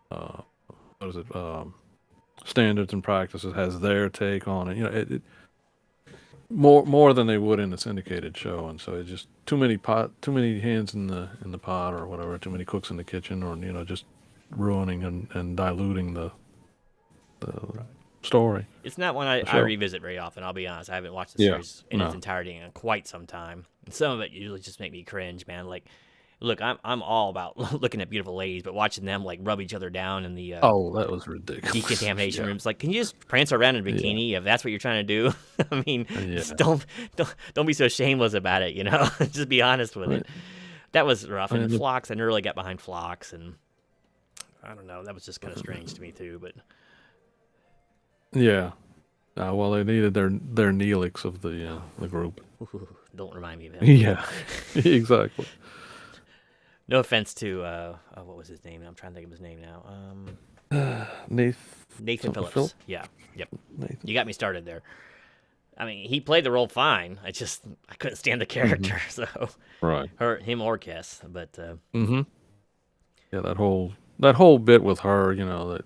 what is it? Standards and practices has their take on it. It more than they would in a syndicated show, and so it's just too many hands in the pot or whatever, too many cooks in the kitchen, or just ruining and diluting the story. It's not one I revisit very often. I'll be honest. I haven't watched the series in its entirety in quite some time. And some of it usually just make me cringe, man. Like, look, I'm all about looking at beautiful ladies, but watching them like rub each other down in the that was ridiculous. decontamination rooms. Like, can you just prance around in a bikini if that's what you're trying to do? I mean, just don't be so shameless about it. Just be honest with it. That was rough. And Phlox, I never really got behind Phlox, and I don't know. That was just kind of strange to me too. But yeah, well, they needed their Neelix of the group. Don't remind me of him. Yeah, exactly. No offense to what was his name? I'm trying to think of his name now. Nathan Phillips. Yeah. Yep. Nathan. You got me started there. I mean, he played the role fine. I couldn't stand the character, so right. Him or Kess, but yeah, that whole bit with her, that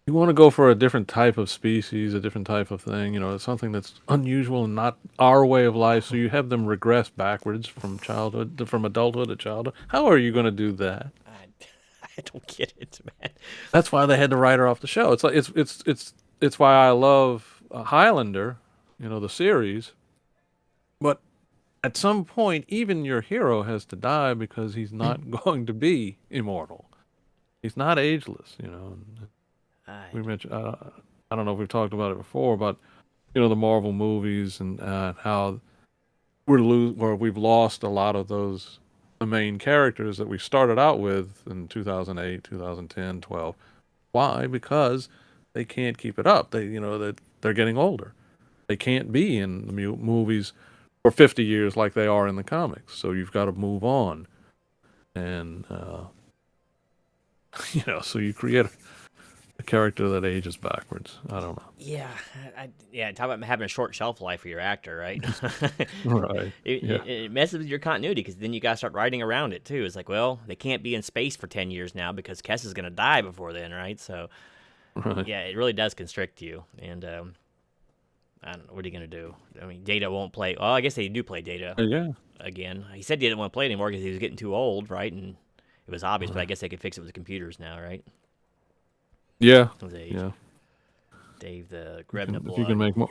you want to go for a different type of species, a different type of thing, something that's unusual and not our way of life. So you have them regress backwards from adulthood to childhood. How are you going to do that? I don't get it, man. That's why they had to write her off the show. It's like it's why I love Highlander, the series. But at some point, even your hero has to die because he's not going to be immortal. He's not ageless, We mentioned I don't know if we've talked about it before, but the Marvel movies and how where we've lost a lot of those the main characters that we started out with in 2008, 2010, 12. Why? Because they can't keep it up. They're getting older. They can't be in the movies for 50 years like they are in the comics. So you've got to move on. And so you create a character that ages backwards. I don't know. Yeah, yeah. Talk about having a short shelf life for your actor, right? Right. Yeah. It messes with your continuity because then you got to start writing around it too. It's like, well, they can't be in space for 10 years now because Kess is going to die before then, right? So, Right. yeah, it really does constrict you. And I don't know, what are you going to do? I mean, Data won't play. Well, I guess they do play Data Yeah. again. He said he didn't want to play anymore because he was getting too old, right? And it was obvious, but I Right. guess they could fix it with the computers now, right? Yeah. His age. Yeah. Dave the Grebna If you can blood. make more.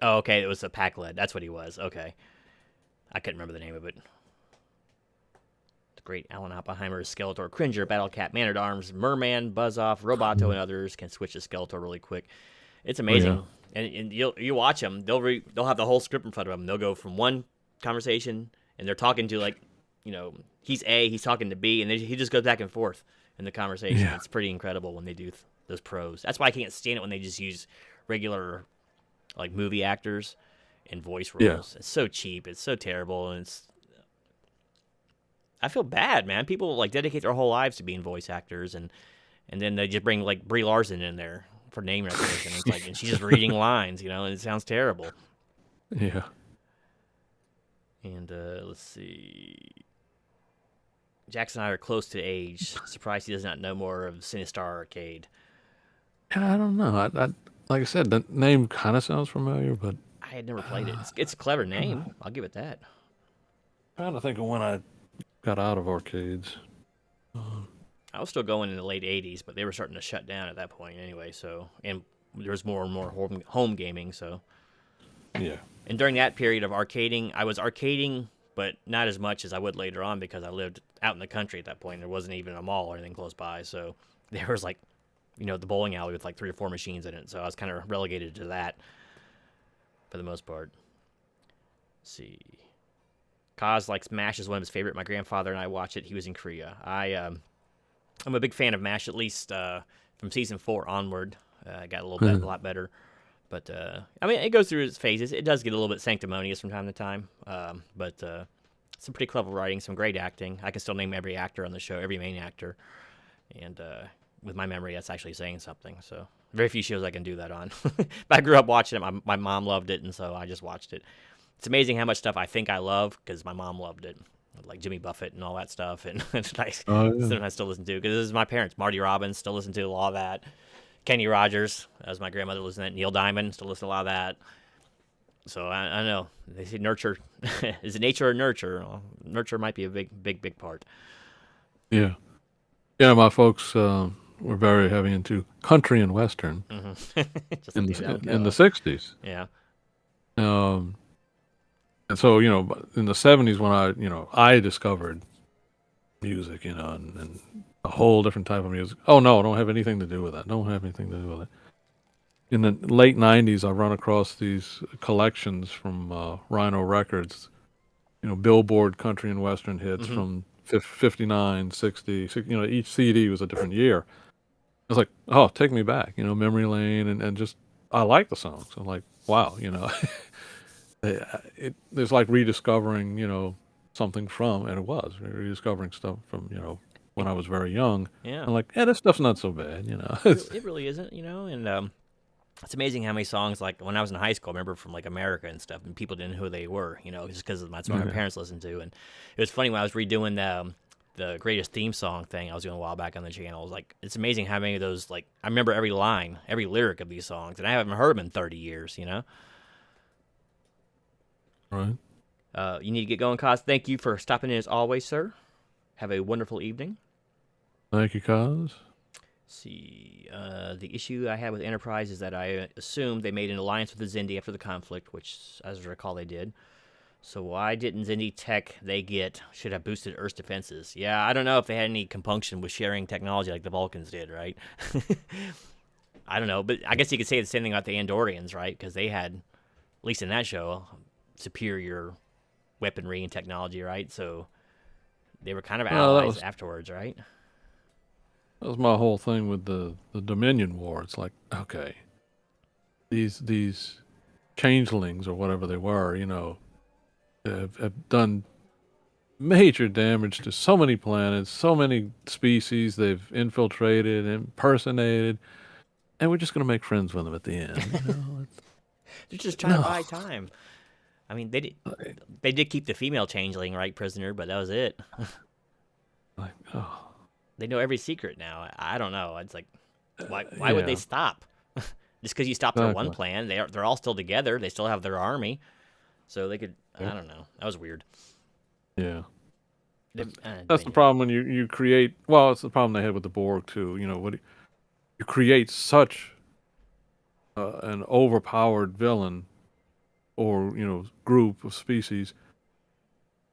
Oh, okay. It was a pack lead. That's what he was. Okay. I couldn't remember the name of it. The great Alan Oppenheimer, Skeletor, Cringer, Battlecat, Man-at-Arms, Merman, Buzz-Off, Roboto, and others can switch to Skeletor really quick. It's Oh, yeah. amazing. And you watch them, they'll have the whole script in front of them. They'll go from one conversation, and they're talking to, like, he's A, he's talking to B, and he just goes back and forth in the conversation. Yeah. It's pretty incredible when they do those pros. That's why I can't stand it when they just use regular, like, movie actors in voice Yeah. roles. It's so cheap. It's so terrible, and I feel bad, man. People like dedicate their whole lives to being voice actors, and then they just bring like Brie Larson in there for name recognition. It's like, and she's just reading lines, and it sounds terrible. Yeah. And let's see. Jackson and I are close to age. Surprised he does not know more of Sinistar Arcade. Yeah, I don't know. Like I said, the name kind of sounds familiar, but I had never played it. It's a clever name. I'll give it that. trying to think of when I got out of arcades. I was still going in the late 80s, but they were starting to shut down at that point anyway. So, and there was more and more home gaming. So, Yeah. and during that period of arcading, I was arcading, but not as much as I would later on because I lived out in the country at that point. There wasn't even a mall or anything close by. So there was like, the bowling alley with like 3 or 4 machines in it. So I was kind of relegated to that for the most part. Let's see. Kaz likes MASH is one of his favorite. My grandfather and I watch it. He was in Korea. I'm a big fan of MASH, at least from season 4 onward. Got a lot better. But, I mean, it goes through its phases. It does get a little bit sanctimonious from time to time. But some pretty clever writing, some great acting. I can still name every actor on the show, every main actor. And with my memory, that's actually saying something. So very few shows I can do that on. But I grew up watching it. My mom loved it, and so I just watched it. It's amazing how much stuff I think I love because my mom loved it. Like Jimmy Buffett and all that stuff. And Oh, yeah. something I still listen to because this is my parents. Marty Robbins, still listen to a lot of that. Kenny Rogers, as my grandmother listened to that. Neil Diamond, still listen to a lot of that. So I know. They say nurture. Is it nature or nurture? Well, nurture might be a big part. Yeah. Yeah, my folks were very heavy into country and western Just in like the the in the 60s. Yeah. Um, and so, in the 70s when I discovered music, and a whole different type of music. Oh no, don't have anything to do with that. Don't have anything to do with it. In the late 90s, I run across these collections from Rhino Records, Billboard country and western hits from 59, 60, each CD was a different year. I was like, oh, take me back, memory lane, and just, I like the songs. I'm like, wow, there's like rediscovering, something from, and it was rediscovering stuff from, when I was very young. Yeah. I'm like, yeah, this stuff's not so bad, It really isn't, and it's amazing how many songs, like when I was in high school, I remember from like America and stuff, and people didn't know who they were, just because that's what my parents listened to. And it was funny when I was redoing the greatest theme song thing I was doing a while back on the channel. It was like, it's amazing how many of those, like, I remember every line, every lyric of these songs, and I haven't heard them in 30 years, Right. You need to get going, Kaz. Thank you for stopping in as always, sir. Have a wonderful evening. Thank you, Kaz. See, the issue I had with Enterprise is that I assumed they made an alliance with the Xindi after the conflict, which, as I recall, they did. So why didn't Xindi tech they get should have boosted Earth's defenses? Yeah, I don't know if they had any compunction with sharing technology like the Vulcans did, right? I don't know, but I guess you could say the same thing about the Andorians, right? Because they had, at least in that show, superior weaponry and technology, right? So they were kind of Well, allies afterwards, right? that was my whole thing with the Dominion War. It's like, okay, these changelings or whatever they were, have done major damage to so many planets, so many species. They've infiltrated, impersonated, and we're just gonna make friends with them at the end. They're just trying to No, buy time. I mean, like, they did keep the female changeling right prisoner, but that was it. oh, They know every secret now. I don't know. It's like, why would they yeah, stop? Just because you stop their one exactly, plan, they're all still together. They still have their army, so they could. I yep, don't know. That was weird. yeah. That's the Dominion. problem when you create. Well, it's the problem they had with the Borg too. You create such an overpowered villain or group of species,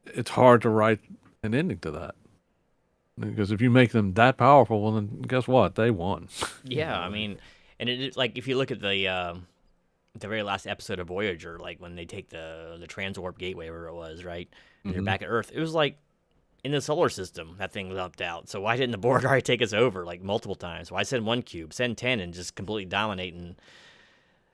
it's hard to write an ending to that because if you make them that powerful, well then guess what? They won. Yeah, I mean, and like if you look at the very last episode of Voyager, like when they take the transwarp gateway where it was, right, and they're Hmm. back at Earth, it was like in the solar system that thing lumped out. So why didn't the Borg already take us over like multiple times? Why send one cube, send 10, and just completely dominate? And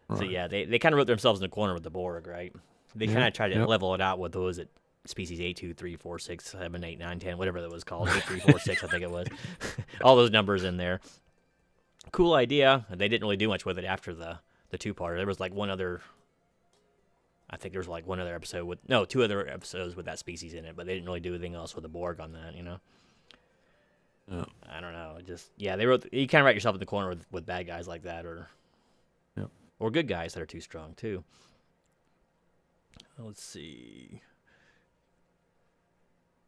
so Right. yeah, they kind of wrote themselves in the corner with the Borg, right? They kind Yep. of tried to Yep. level it out with those at species 8, 2, 3, 4, 6, 7, 8, 9, 10, whatever that was called, 8, 3, 4, 6, I think it was. All those numbers in there. Cool idea. They didn't really do much with it after the two-parter. There was like one other. I think there was like one other episode with no, two other episodes with that species in it, but they didn't really do anything else with the Borg on that. Yeah. I don't know. Just yeah, they wrote. You kind of write yourself in the corner with bad guys like that, Yep. or good guys that are too strong too. Let's see.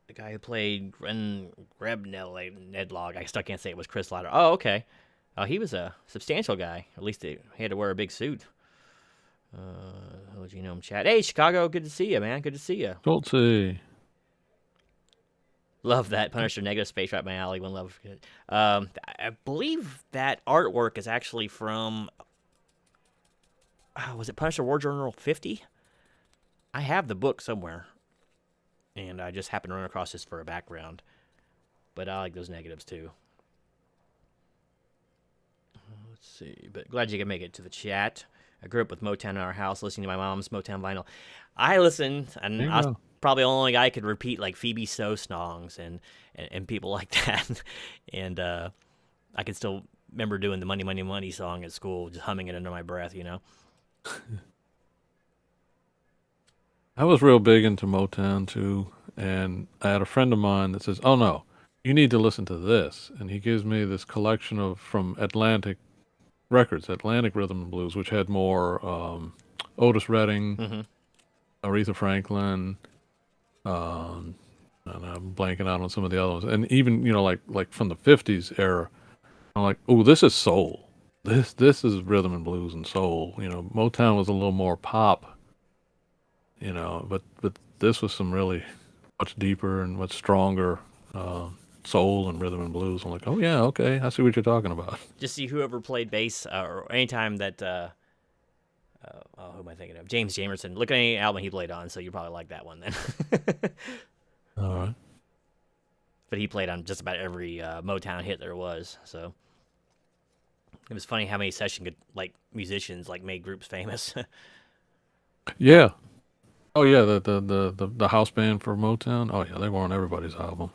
The guy who played Nedlog, I still can't say it, was Chris Lauder. Oh, okay. Oh, he was a substantial guy. At least he had to wear a big suit. Genome chat. Hey, Chicago, good to see you, man. Good to see you. Schultze. Love that Punisher negative space right my alley. One love. I believe that artwork is actually from. Was it Punisher War Journal 50? I have the book somewhere, and I just happened to run across this for a background. But I like those negatives too. Let's see. But glad you could make it to the chat. I grew up with Motown in our house, listening to my mom's Motown vinyl. I listened, There and you I was go. probably the only guy who could repeat like Phoebe So songs and people like that. And I can still remember doing the Money, Money, Money song at school, just humming it under my breath. I was real big into Motown too, and I had a friend of mine that says, "Oh no, you need to listen to this," and he gives me this collection of from Atlantic Records, Atlantic Rhythm and Blues, which had more Otis Redding, Hmm. Aretha Franklin, um, and I'm blanking out on some of the other ones, and even like from the '50s era. I'm like, oh, this is soul. This is rhythm and blues and soul. Motown was a little more pop. But this was some really much deeper and much stronger uh, soul and rhythm and blues. I'm like, oh yeah, okay, I see what you're talking about. Just see whoever played bass or anytime that. Who am I thinking of? James Jamerson. Look at any album he played on, so you probably like that one then. All right. But he played on just about every Motown hit there was. So it was funny how many musicians made groups famous. Yeah. Oh yeah, the house band for Motown. Oh yeah, they were on everybody's album.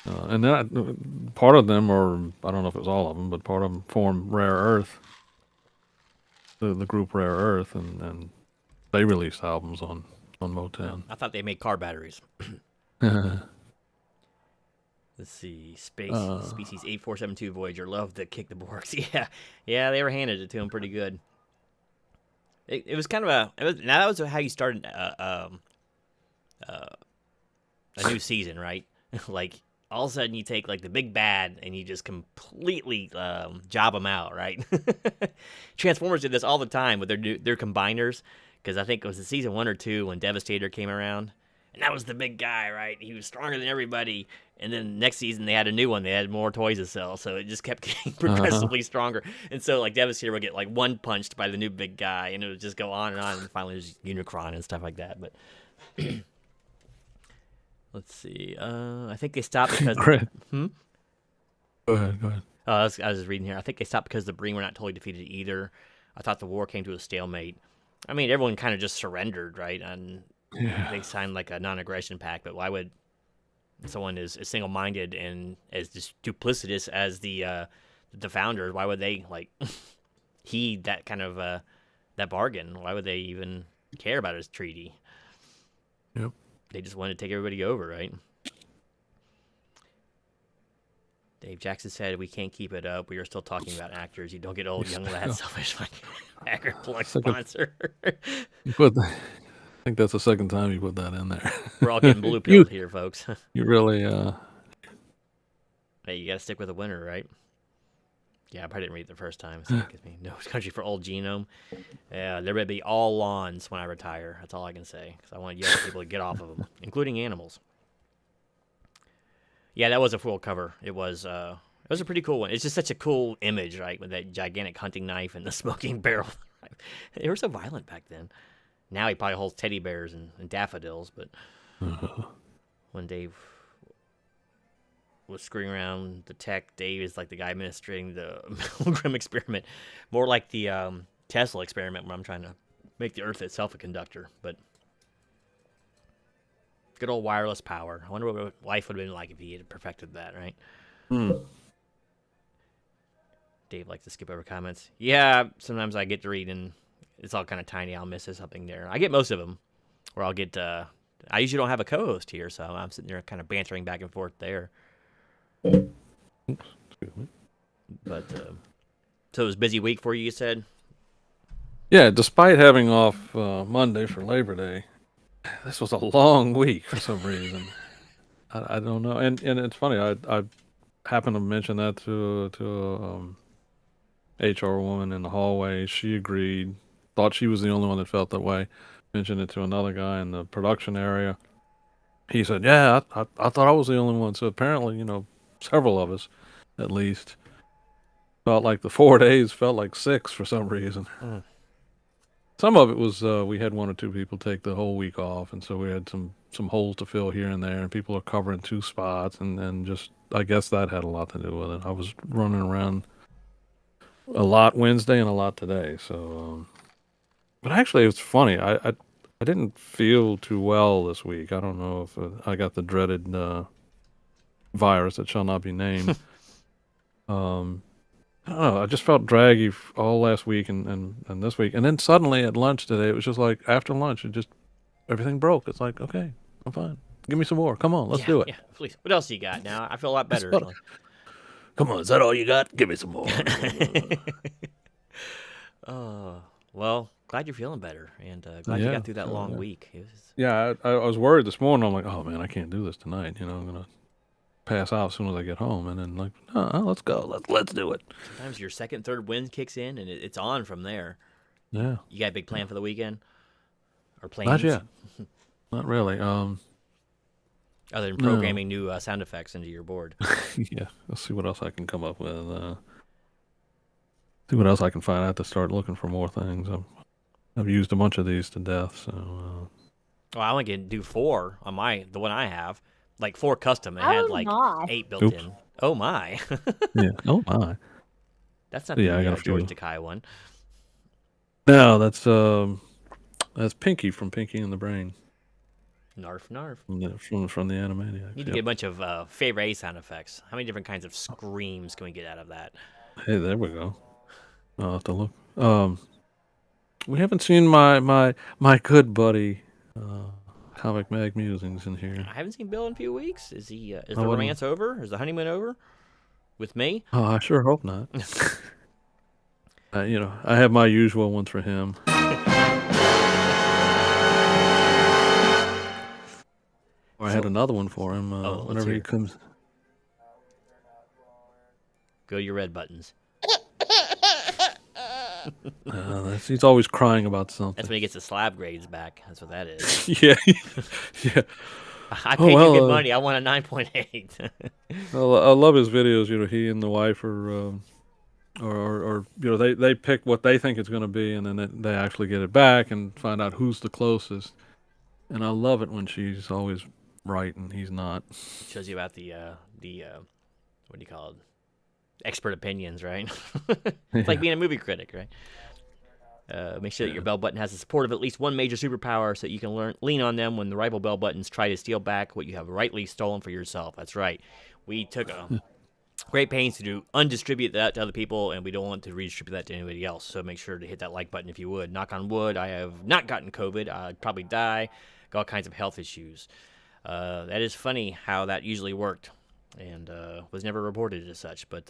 And then part of them, or I don't know if it was all of them, but part of them formed Rare Earth, the group Rare Earth, and they released albums on Motown. I thought they made car batteries. Let's see, species 8472 Voyager love to kick the Borgs. Yeah, they were handed it to him pretty good. It was kind of now that was how you started a new season, right? Like all of a sudden you take like the big bad and you just completely job them out, right? Transformers did this all the time with their combiners, because I think it was in season 1 or 2 when Devastator came around, and that was the big guy, right? He was stronger than everybody. And then next season they had a new one. They had more toys to sell, so it just kept getting progressively stronger. And so like Devastator would get like one punched by the new big guy, and it would just go on and on. And finally, there's Unicron and stuff like that. But let's see. I think they stopped because. Great. Hmm? Go ahead. I was just reading here. I think they stopped because the Breen were not totally defeated either. I thought the war came to a stalemate. I mean, everyone kind of just surrendered, right? And they signed like a non-aggression pact. But why would someone as single-minded and as just duplicitous as the founders? Why would they like heed that kind of that bargain? Why would they even care about his treaty? Yep. They just wanted to take everybody over, right? Dave Jackson said, "We can't keep it up. We are still talking about actors. You don't get old, young lad, selfish, like hacker plug sponsor." I think that's the second time you put that in there. We're all getting blue pilled here, folks. You really, Hey, you got to stick with the winner, right? Yeah, I probably didn't read it the first time. So it gives me no country for old genome. Yeah, there better be all lawns when I retire. That's all I can say, because I want young people to get off of them, including animals. Yeah, that was a full cover. It was a pretty cool one. It's just such a cool image, right, with that gigantic hunting knife and the smoking barrel. They were so violent back then. Now he probably holds teddy bears and daffodils, but when Dave was screwing around the tech, Dave is like the guy administering the Milgram experiment, more like the Tesla experiment where I'm trying to make the Earth itself a conductor, but good old wireless power. I wonder what life would have been like if he had perfected that, right? Dave likes to skip over comments. Yeah, sometimes I get to read and it's all kind of tiny. I'll miss something there. I get most of them, or I'll get. I usually don't have a co-host here, so I'm sitting there kind of bantering back and forth there. But so it was a busy week for you. You said. Yeah, despite having off Monday for Labor Day, this was a long week for some reason. I don't know, and it's funny. I happened to mention that to HR woman in the hallway. She agreed. Thought she was the only one that felt that way. Mentioned it to another guy in the production area. He said, "Yeah, I thought I was the only one." So apparently, several of us, at least, felt like the 4 days felt like 6 for some reason. Some of it was we had 1 or 2 people take the whole week off, and so we had some holes to fill here and there, and people are covering 2 spots, and just I guess that had a lot to do with it. I was running around a lot Wednesday and a lot today, so. But actually, it's funny. I didn't feel too well this week. I don't know if I got the dreaded virus that shall not be named. I don't know. I just felt draggy all last week and this week. And then suddenly at lunch today, it was just like, after lunch, everything broke. It's like, okay, I'm fine. Give me some more. Come on, let's do it. Yeah, please. What else you got now? I feel a lot better. Come on, is that all you got? Give me some more. Well, glad you're feeling better, and glad you got through that long week. Yeah, I was worried this morning. I'm like, oh man, I can't do this tonight. I'm gonna pass out as soon as I get home, and then like, let's go, let's do it. Sometimes your second, third wind kicks in, and it's on from there. Yeah. You got a big plan for the weekend, or plans? Not yet. Not really. Other than programming new sound effects into your board. Yeah, let's see what else I can come up with. See what else I can find. I have to start looking for more things. I've used a bunch of these to death, so. Well, I only can do 4 on the one I have, like 4 custom. It had like 8 built in. Oh my! Yeah. Oh my! That's not the George Takei one. No, that's Pinky from Pinky and the Brain. Narf narf. From the Animaniacs. Need to get a bunch of favorite A sound effects. How many different kinds of screams can we get out of that? Hey, there we go. I'll have to look. We haven't seen my good buddy, Comic Mag Musings in here. I haven't seen Bill in a few weeks. Is the romance over? Is the honeymoon over? With me? Oh, I sure hope not. I have my usual one for him. I had another one for him whenever he comes. Go to your red buttons. He's always crying about That's something. when he gets the slab grades back. That's what that is. Yeah, yeah. I Oh paid you good well, money. I want a 9.8. I love his videos. He and the wife or they pick what they think it's going to be, and then they actually get it back and find out who's the closest. And I love it when she's always right and he's not. Shows you about the what do you call it? Expert opinions, right? It's like Yeah, being a movie critic, right? Make sure that your yeah. bell button has the support of at least one major superpower so you can lean on them when the rival bell buttons try to steal back what you have rightly stolen for yourself. That's right. We took a great pains to undistribute that to other people, and we don't want to redistribute that to anybody else. So make sure to hit that like button if you would. Knock on wood, I have not gotten COVID. I'd probably die. Got all kinds of health issues. That is funny how that usually worked, and was never reported as such. But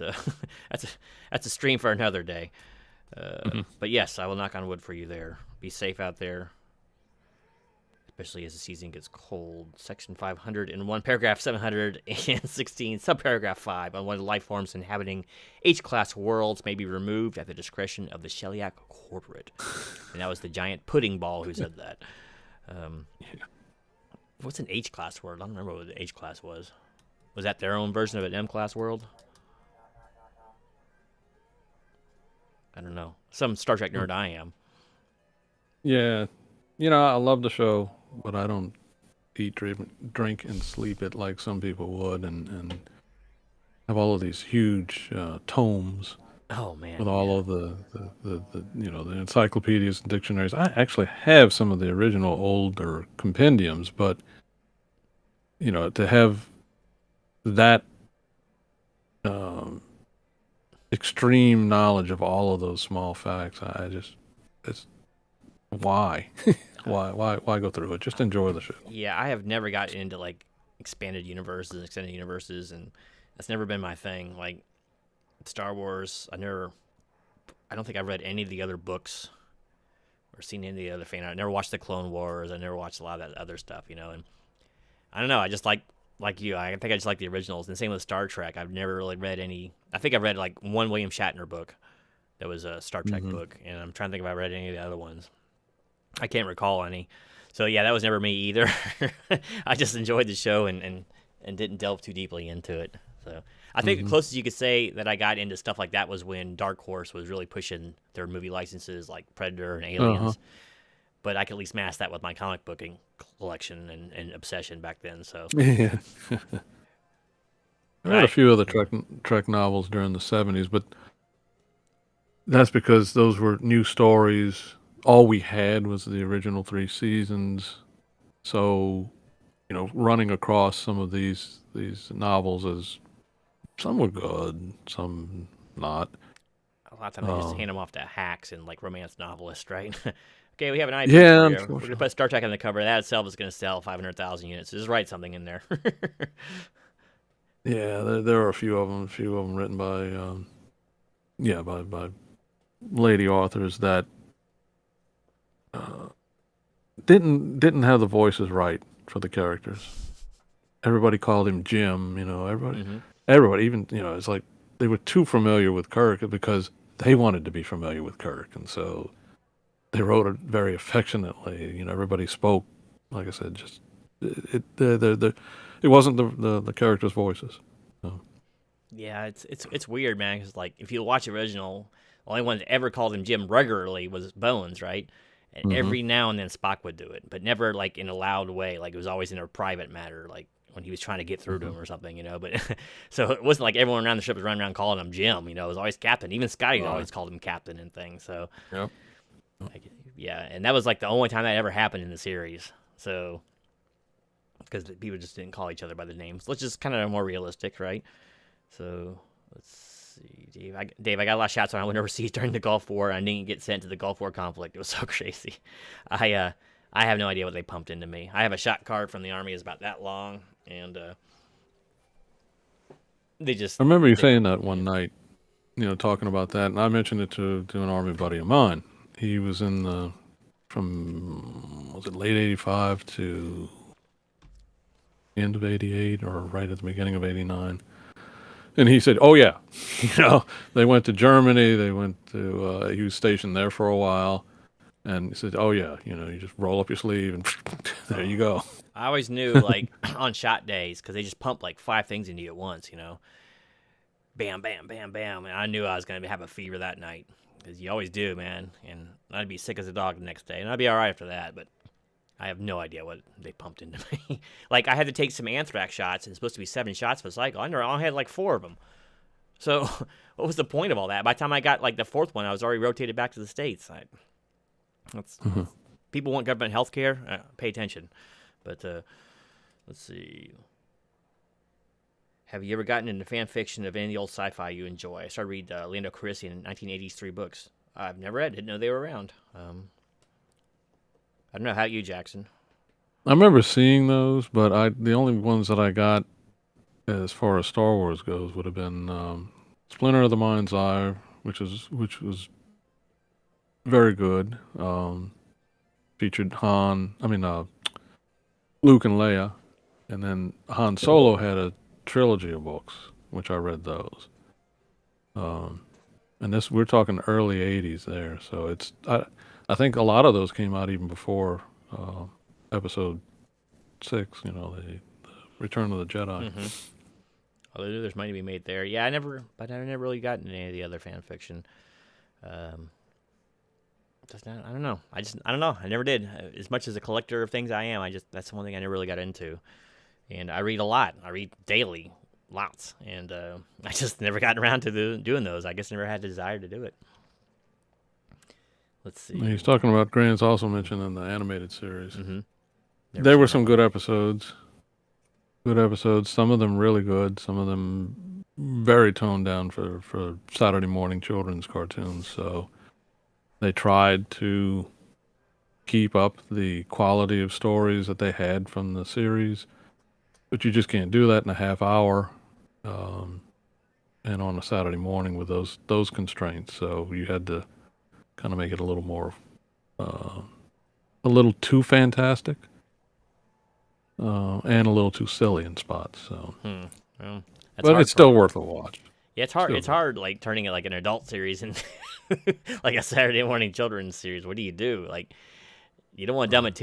that's a stream for another day. But yes, I will knock on wood for you there. Be safe out there, especially as the season gets cold. Section 501, paragraph 716, subparagraph 5 on one of the life forms inhabiting H-class worlds may be removed at the discretion of the Sheliak Corporate. And that was the giant pudding ball who said that. What's an H-class world? I don't remember what the H-class was. Was that their own version of an M-class world? I don't know. Some Star Trek nerd I am. Yeah, I love the show, but I don't eat, drink, and sleep it like some people would, and have all of these huge tomes Oh man, with all yeah. of the encyclopedias and dictionaries. I actually have some of the original older compendiums, but to have that um, extreme knowledge of all of those small facts, it's why, why go through it? Just enjoy the show. Yeah, I have never got into like expanded universes, extended universes, and that's never been my thing. Like Star Wars, I don't think I've read any of the other books or seen any of the other fan. I never watched the Clone Wars. I never watched a lot of that other stuff, and I don't know. I just like you. I think I just like the originals. And same with Star Trek. I've never really read any. I think I've read like one William Shatner book that was a Star Trek Hmm. book, and I'm trying to think if I read any of the other ones. I can't recall any. So yeah, that was never me either. I just enjoyed the show and didn't delve too deeply into it. So I think the Hmm. closest you could say that I got into stuff like that was when Dark Horse was really pushing their movie licenses like Predator and Uh-huh. Aliens. But I could at least mask that with my comic booking collection and obsession back then. So, Yeah. I but read a I few other Trek novels during the 70s, but that's because those were new stories. All we had was the original 3 seasons. So, running across some of these novels is some were good, some not. a lot of times they just Um, hand them off to hacks and like romance novelists, right? Okay, we have an IP yeah, for you. We're gonna unfortunately. put Star Trek on the cover. That itself is gonna sell 500,000 units. So just write something in there. Yeah, there are a few of them written by by lady authors that uh, didn't have the voices right for the characters. Everybody called him Jim. Hmm. Everybody, even it's like they were too familiar with Kirk because they wanted to be familiar with Kirk, and so they wrote it very affectionately. Everybody spoke, like I said, just it wasn't the characters' voices. So, Yeah, it's weird, man. Because like if you watch the original, the only one that ever called him Jim regularly was Bones, right? And hmm. every now and then Spock would do it, but never like in a loud way. Like it was always in a private matter, like when he was trying to get through to Hmm. him or something. But so it wasn't like everyone around the ship was running around calling him Jim. It was always Captain. Even Scotty Right. always called him Captain and things. So Yep. like, yeah, and that was like the only time that ever happened in the series. So because people just didn't call each other by the names, which is kind of more realistic, right? So let's see, Dave. Dave, I got a lot of shots when I went overseas during the Gulf War. I didn't get sent to the Gulf War conflict. It was so crazy. I have no idea what they pumped into me. I have a shot card from the army is about that long, and they just I remember you they saying that yeah. one night, talking about that, and I mentioned it to an army buddy of mine. He was in the from was it late '85 to end of '88 or right at the beginning of '89, And he said, "Oh yeah, they went to Germany. They went to he was stationed there for a while." And he said, "Oh yeah, you just roll up your sleeve and there you go." I always knew, like, on shot days, because they just pump like 5 things into you at once, bam, bam, bam, bam. And I knew I was going to have a fever that night, because you always do, man. And I'd be sick as a dog the next day, and I'd be all right after that. But I have no idea what they pumped into me. Like, I had to take some anthrax shots, and it's supposed to be 7 shots per cycle. I only had like 4 of them. So what was the point of all that? By the time I got like the 4th one, I was already rotated back to the States. That's People want government health care. Pay attention. But let's see. Have you ever gotten into fan fiction of any of the old sci-fi you enjoy? I started reading Lando Calrissian 1980s 3 books. I've never read. Didn't know they were around. I don't know. How about you, Jackson? I remember seeing those, but the only ones that I got as far as Star Wars goes would have been Splinter of the Mind's Eye, which was very good. Featured Luke and Leia, and then Han Solo had a trilogy of books, which I read those. And we're talking early '80s there, so I think a lot of those came out even before Episode 6. The Return of the Jedi. Mm-hmm. Although there's money to be made there. Yeah, I never really got into any of the other fan fiction. I don't know. I don't know. I never did. As much as a collector of things I am, that's one thing I never really got into. And I read a lot. I read daily, lots. And I just never gotten around to doing those. I guess never had the desire to do it. Let's see. He's talking about Grant's also mentioned in the animated series. Mm-hmm. There were some good episodes. Good episodes. Some of them really good. Some of them very toned down for Saturday morning children's cartoons. So they tried to keep up the quality of stories that they had from the series, but you just can't do that in a half hour, and on a Saturday morning with those constraints. So you had to kind of make it a little more, a little too fantastic, and a little too silly in spots. So, well, but it's still worth a watch. Yeah, it's hard. It's hard, like turning it like an adult series and like a Saturday morning children's series. What do you do? Like, you don't want to dumb it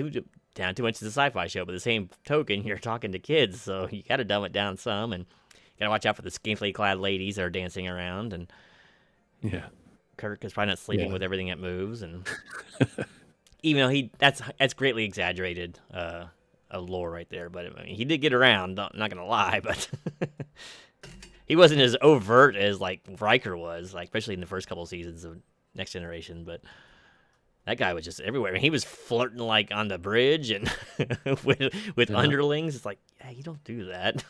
down too much to the sci-fi show, but the same token, you're talking to kids, so you got to dumb it down some, and you got to watch out for the scantily clad ladies that are dancing around, and yeah, Kirk is probably not sleeping with everything that moves, and even though that's greatly exaggerated lore right there, but I mean, he did get around. Not gonna lie, but. He wasn't as overt as like Riker was, like especially in the first couple of seasons of Next Generation. But that guy was just everywhere. I mean, he was flirting like on the bridge and with underlings. It's like, yeah, you don't do that.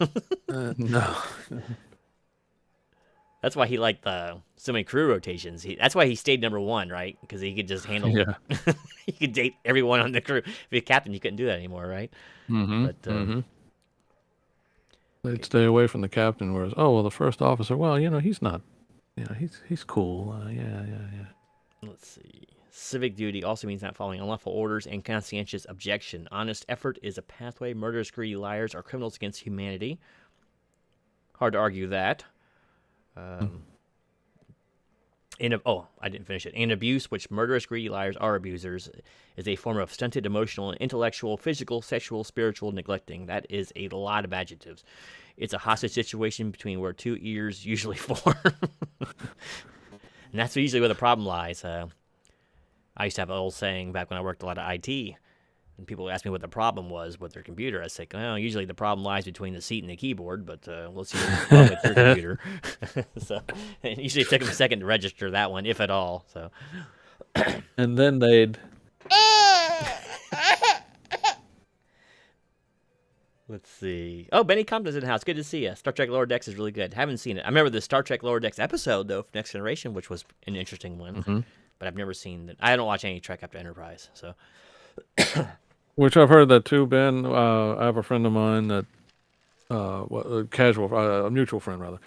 No. That's why he liked so many crew rotations. That's why he stayed #1, right? Because he could just handle. Yeah. He could date everyone on the crew. If you're a captain, you couldn't do that anymore, right? Mm-hmm. But. They'd stay away from the captain, whereas, the first officer, well, he's not, he's cool. Yeah. Let's see. Civic duty also means not following unlawful orders and conscientious objection. Honest effort is a pathway. Murderers, greedy liars are criminals against humanity. Hard to argue that. I didn't finish it. And abuse, which murderous, greedy liars are abusers, is a form of stunted emotional, intellectual, physical, sexual, spiritual neglecting. That is a lot of adjectives. It's a hostage situation between where 2 ears usually form. And that's usually where the problem lies. I used to have an old saying back when I worked a lot of IT, and people asked me what the problem was with their computer. I said, well, usually the problem lies between the seat and the keyboard, but we'll see what's wrong with your computer. So it usually took them a second to register that one, if at all. So, and then they'd. Let's see. Oh, Benny Compton's in the house. Good to see you. Star Trek Lower Decks is really good. Haven't seen it. I remember the Star Trek Lower Decks episode, though, for Next Generation, which was an interesting one. Mm-hmm. But I've never seen it. I don't watch any Trek after Enterprise, so... Which I've heard that too, Ben. I have a friend of mine that, a mutual friend rather,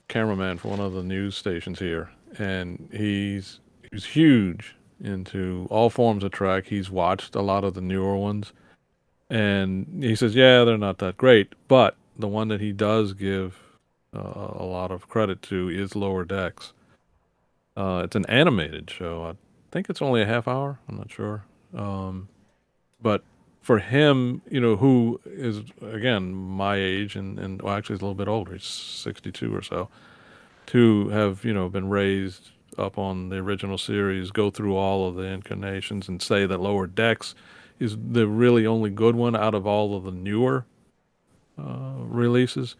cameraman for one of the news stations here, and he's huge into all forms of Trek. He's watched a lot of the newer ones, and he says, yeah, they're not that great, but the one that he does give a lot of credit to is Lower Decks. It's an animated show. I think it's only a half hour. I'm not sure. Um, but for him, who is again my age and well, actually he's a little bit older. He's 62 or so. To have been raised up on the original series, go through all of the incarnations, and say that Lower Decks is the really only good one out of all of the newer releases.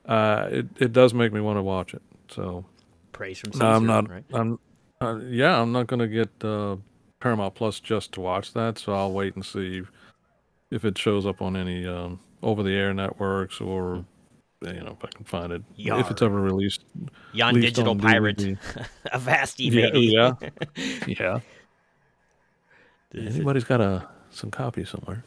It does make me want to watch it. So Praise from no, I'm Caesar, not. right? Yeah, I'm not gonna get Paramount Plus just to watch that. So I'll wait and see if it shows up on any over-the-air networks or if I can find it if it's Yar. ever released Yon released digital on pirate. DVD. Avasti, Yeah, oh, matey. yeah, yeah. Is it? Anybody's got some copies somewhere.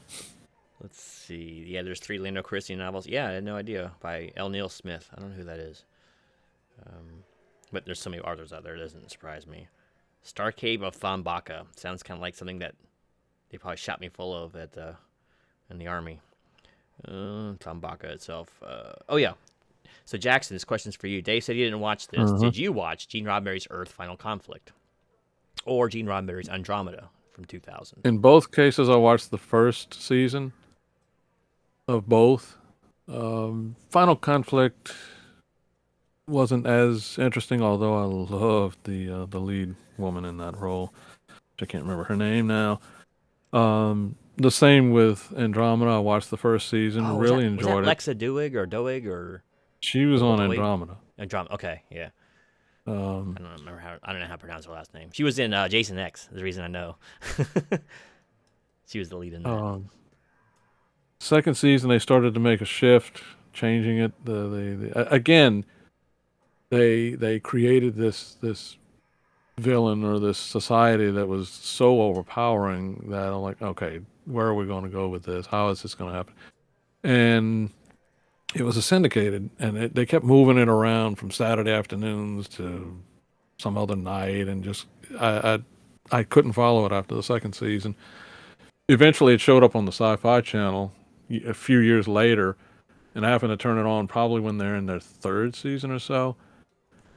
Let's see. Yeah, there's 3 Lando Christie novels. Yeah, I had no idea. By L. Neil Smith. I don't know who that is. But there's so many authors out there, it doesn't surprise me. Star Cave of Thambaka. Sounds kind of like something that they probably shot me full of in the army. Thambaka itself. Oh, yeah. So, Jackson, this question's for you. Dave said you didn't watch this. Uh-huh. Did you watch Gene Roddenberry's Earth Final Conflict? Or Gene Roddenberry's Andromeda from 2000? In both cases, I watched the first season of both. Final Conflict wasn't as interesting, although I loved the lead woman in that role. I can't remember her name now. The same with Andromeda. I watched the first season, Oh, really was that enjoyed it. Lexa Doig or Doig or She was on Doig? Andromeda. Andromeda. Okay, yeah. Um, I don't know how to pronounce her last name. She was in Jason X. The reason I know. She was the lead in that. Second season, they started to make a shift, changing it. Again, they created this villain or this society that was so overpowering that I'm like, okay, where are we going to go with this? How is this going to happen? And it was a syndicated, and they kept moving it around from Saturday afternoons to some other night, and just I couldn't follow it after the second season. Eventually, it showed up on the Sci-Fi Channel a few years later, and I happened to turn it on probably when they're in their third season or so.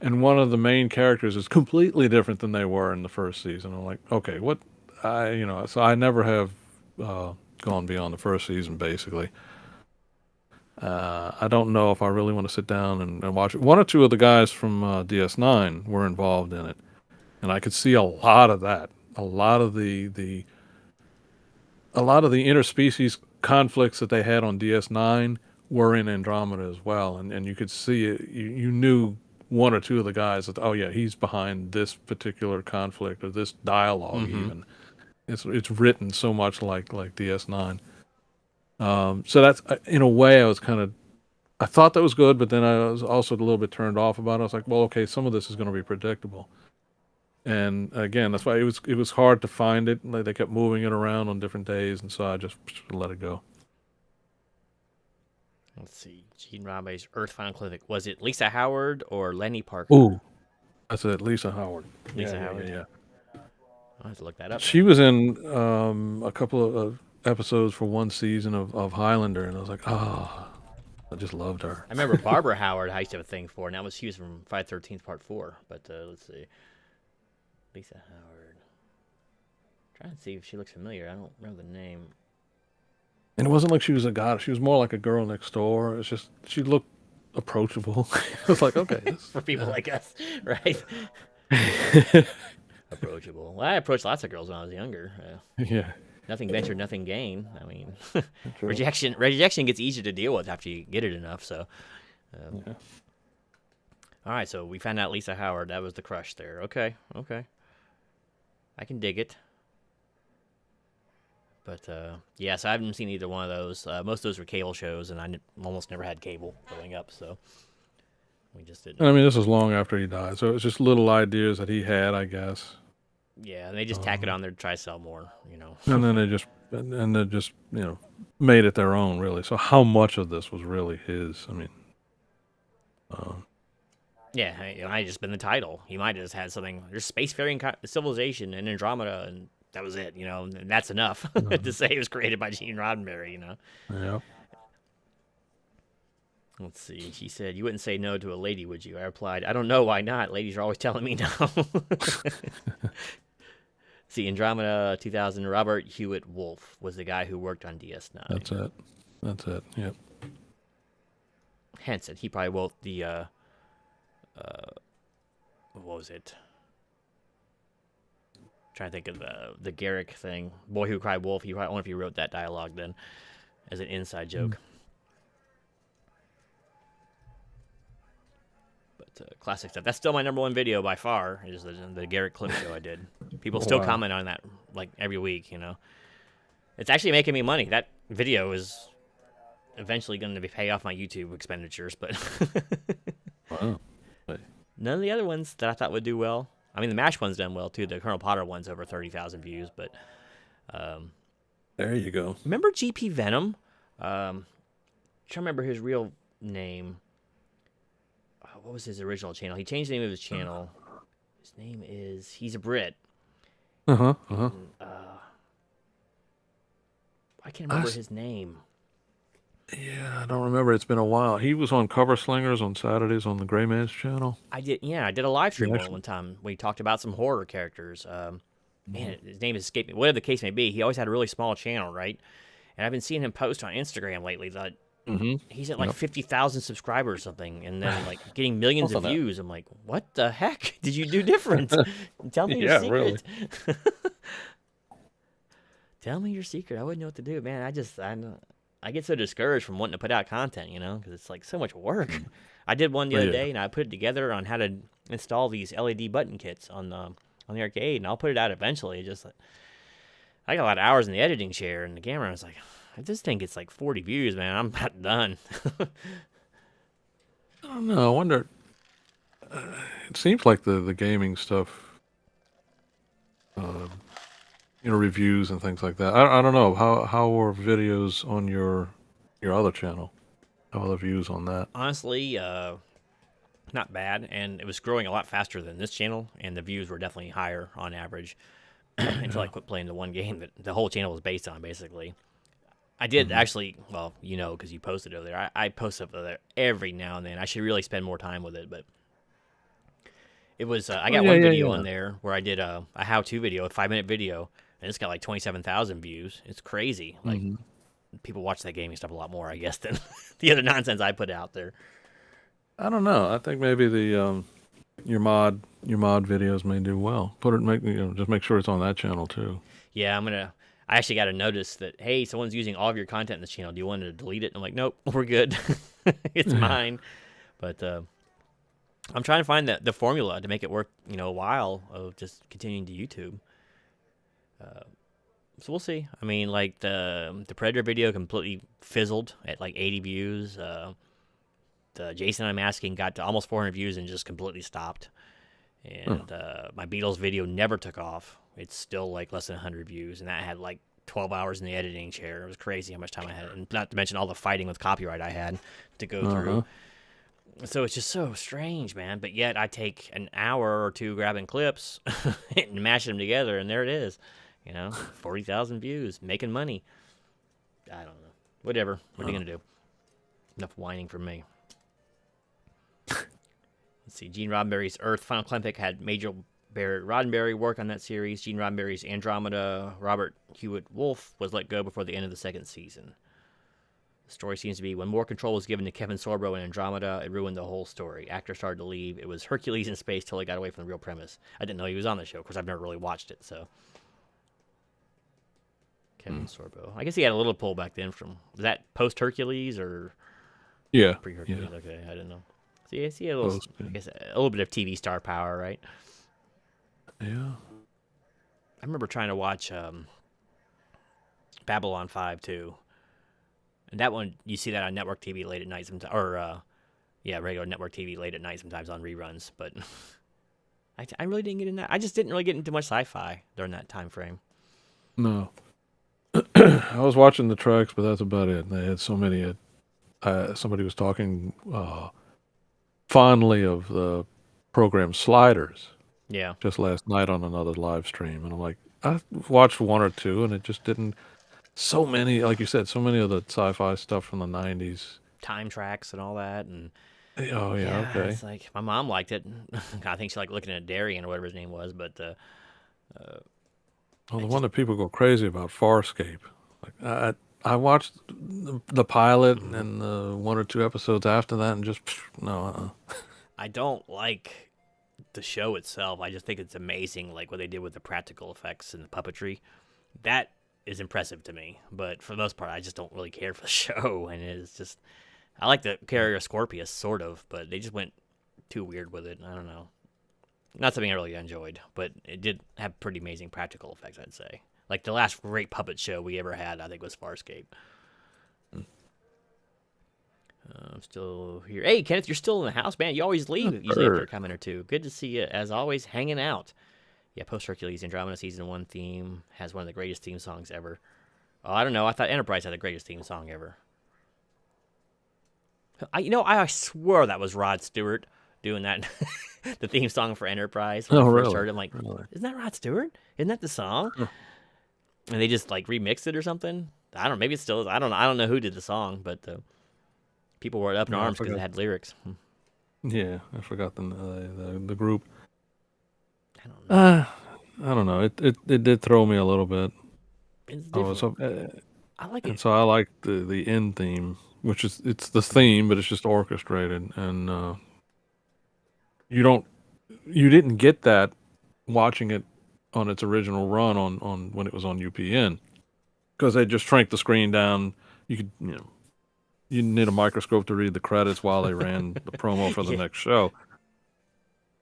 And one of the main characters is completely different than they were in the first season. I'm like, okay, what? So I never have gone beyond the first season, basically. I don't know if I really want to sit down and watch it. One or two of the guys from DS9 were involved in it, and I could see a lot of that. A lot of the interspecies conflicts that they had on DS9 were in Andromeda as well, and you could see it. You knew one or two of the guys that, oh yeah, he's behind this particular conflict or this dialogue. Mm-hmm. Even it's written so much like DS9. So that's in a way I thought that was good, but then I was also a little bit turned off about it. I was like, well, okay, some of this is going to be predictable. And again, that's why it was hard to find it. Like, they kept moving it around on different days, and so I just let it go. Let's see. Gene Roddenberry's Earth Final Conflict. Was it Lisa Howard or Lenny Parker? Ooh, that's it, Lisa Howard. Lisa Yeah, Howard. yeah. I'll have to look that up. She was in a couple of episodes for one season of Highlander, and I was like, oh, I just loved her. I remember Barbara Howard. I used to have a thing for, and that was she was from 513th Part 4. But let's see. Lisa Howard. Trying to see if she looks familiar. I don't remember the name. And it wasn't like she was a goddess. She was more like a girl next door. It's just she looked approachable. It was like, okay, For people like us, right? Approachable. Well, I approached lots of girls when I was younger. yeah, Nothing ventured, nothing gained. I mean, true. rejection gets easier to deal with after you get it enough. So, Yeah. all right. So we found out Lisa Howard. That was the crush there. Okay, okay. I can dig it. But yeah, so I haven't seen either one of those. Most of those were cable shows, and almost never had cable growing up, so we just didn't. And I mean, this was long after he died, so it was just little ideas that he had, I guess. Yeah, and they just tack it on there to try to sell more, you know. And then they just made it their own, really. So how much of this was really his? I mean, Yeah, it might have just been the title. He might have just had something. There's spacefaring civilization and Andromeda, and that was it, you know. And that's enough to say it was created by Gene Roddenberry, you know. yeah. Let's see. She said, "You wouldn't say no to a lady, would you?" I replied, "I don't know why not. Ladies are always telling me no." See, Andromeda 2000, Robert Hewitt Wolf was the guy who worked on DS9. That's it. That's it. Yep. Hence, he probably wrote the, what was it? Trying to think of the Garrick thing. Boy Who Cried Wolf. I wonder if he wrote that dialogue then as an inside joke. But classic stuff. That's still my number one video by far. Is the Garrick clip show I did. People still comment on that like every week. You know, it's actually making me money. That video is eventually going to pay off my YouTube expenditures, but Wow. none of the other ones that I thought would do well. I mean, the MASH one's done well too. The Colonel Potter one's over 30,000 views, but there you go. remember GP Venom? Trying to remember his real name. What was his original channel? He changed the name of his channel. His name is, he's a Brit. Uh-huh. Uh-huh. I can't remember his name. Yeah, I don't remember. It's been a while. He was on Cover Slingers on Saturdays on the Gray Man's channel. I did a live stream one time when he talked about some horror characters. Man, his name is escaping me. Whatever the case may be, he always had a really small channel, right? And I've been seeing him post on Instagram lately that he's at like 50,000 subscribers or something, and then like getting millions of views. I'm like, what the heck did you do different? Tell me your secret. Really. Tell me your secret. I wouldn't know what to do, man. I get so discouraged from wanting to put out content, you know, because it's like so much work. I did one the other day, and I put it together on how to install these LED button kits on the arcade, and I'll put it out eventually. Just I got a lot of hours in the editing chair and the camera. I was like, if this thing gets like 40 views, man, I'm about done. I don't know. I wonder. It seems like the gaming stuff, reviews and things like that. I don't know how are videos on your other channel? How are the views on that? Honestly, not bad, and it was growing a lot faster than this channel, and the views were definitely higher on average until I quit playing the one game that the whole channel was based on, basically. I did actually, well, you know, because you posted over there. I post over there every now and then. I should really spend more time with it, but it was. I got one video on there where I did a how-to video, a 5-minute video, and it's got like 27,000 views. It's crazy. Like people watch that gaming stuff a lot more, I guess, than the other nonsense I put out there. I don't know. I think maybe the your mod videos may do well. Just make sure it's on that channel too. Yeah, I actually got a notice that, hey, someone's using all of your content in this channel. Do you want to delete it? I'm like, nope, we're good. It's mine. But I'm trying to find the formula to make it work, a while of just continuing to YouTube. So we'll see. I mean, like the Predator video completely fizzled at like 80 views. The Jason I'm Asking got to almost 400 views and just completely stopped. And my Beatles video never took off. It's still like less than 100 views, and that had like 12 hours in the editing chair. It was crazy how much time I had, and not to mention all the fighting with copyright I had to go through. So it's just so strange, man. But yet I take an hour or two grabbing clips and mashing them together, and there it is. 40,000 views, making money. I don't know. Whatever. What are you gonna do? Enough whining from me. Let's see. Gene Roddenberry's Earth Final Climax had Major Barrett Roddenberry work on that series. Gene Roddenberry's Andromeda, Robert Hewitt Wolf, was let go before the end of the second season. The story seems to be when more control was given to Kevin Sorbo in Andromeda, it ruined the whole story. Actors started to leave. It was Hercules in space till he got away from the real premise. I didn't know he was on the show. Of course, I've never really watched it, so. Kevin Sorbo. I guess he had a little pull back then from, was that post-Hercules or pre-Hercules? Yeah. Okay, I didn't know. So yeah, he had a little, I guess, a little bit of TV star power, right? Yeah. I remember trying to watch Babylon 5 too. And that one, you see that on network TV late at night sometimes, or regular network TV late at night sometimes on reruns. But I really didn't get in that. I just didn't really get into much sci-fi during that time frame. No. I was watching the tracks, but that's about it. They had so many. Somebody was talking fondly of the program Sliders. Yeah. Just last night on another live stream, and I'm like, I watched one or two, and it just didn't. So many, like you said, so many of the sci-fi stuff from the '90s time tracks and all that, and Oh yeah, yeah, okay. it's like my mom liked it. I think she liked looking at Darian or whatever his name was, but Well, I the one just that people go crazy about, Farscape. Like I watched the pilot mhm. and the one or two episodes after that, and just no. I don't like the show itself. I just think it's amazing, like what they did with the practical effects and the puppetry. That is impressive to me, but for the most part, I just don't really care for the show, and it's just I like the character of Scorpius, sort of, but they just went too weird with it. I don't know. Not something I really enjoyed, but it did have pretty amazing practical effects, I'd say. Like the last great puppet show we ever had, I think, was Farscape. I'm still here. Hey, Kenneth, you're still in the house, man. You always leave usually after a Bird. comment or two. Good to see you, as always, hanging out. Yeah, post Hercules Andromeda season 1 theme has one of the greatest theme songs ever. Oh, I don't know. I thought Enterprise had the greatest theme song ever. I swear that was Rod Stewart doing that, the theme song for Enterprise. When I Oh first really? heard it, I'm like, Really? isn't that Rod Stewart? Isn't that the song? Huh. And they just like remixed it or something. I don't know. Maybe it still is. I don't know. I don't know who did the song, but people were up in Yeah, I arms because it forgot. had lyrics. Yeah, I forgot the group. I don't know. Uh, I don't know. It did throw me a little bit. It's Oh, different. I like and it. so I like the end theme, which is it's the theme, but it's just orchestrated, and you don't you didn't get that watching it on its original run on when it was on UPN because they just shrank the screen down. You could you need a microscope to read the credits while they ran the promo for the Yeah. next show.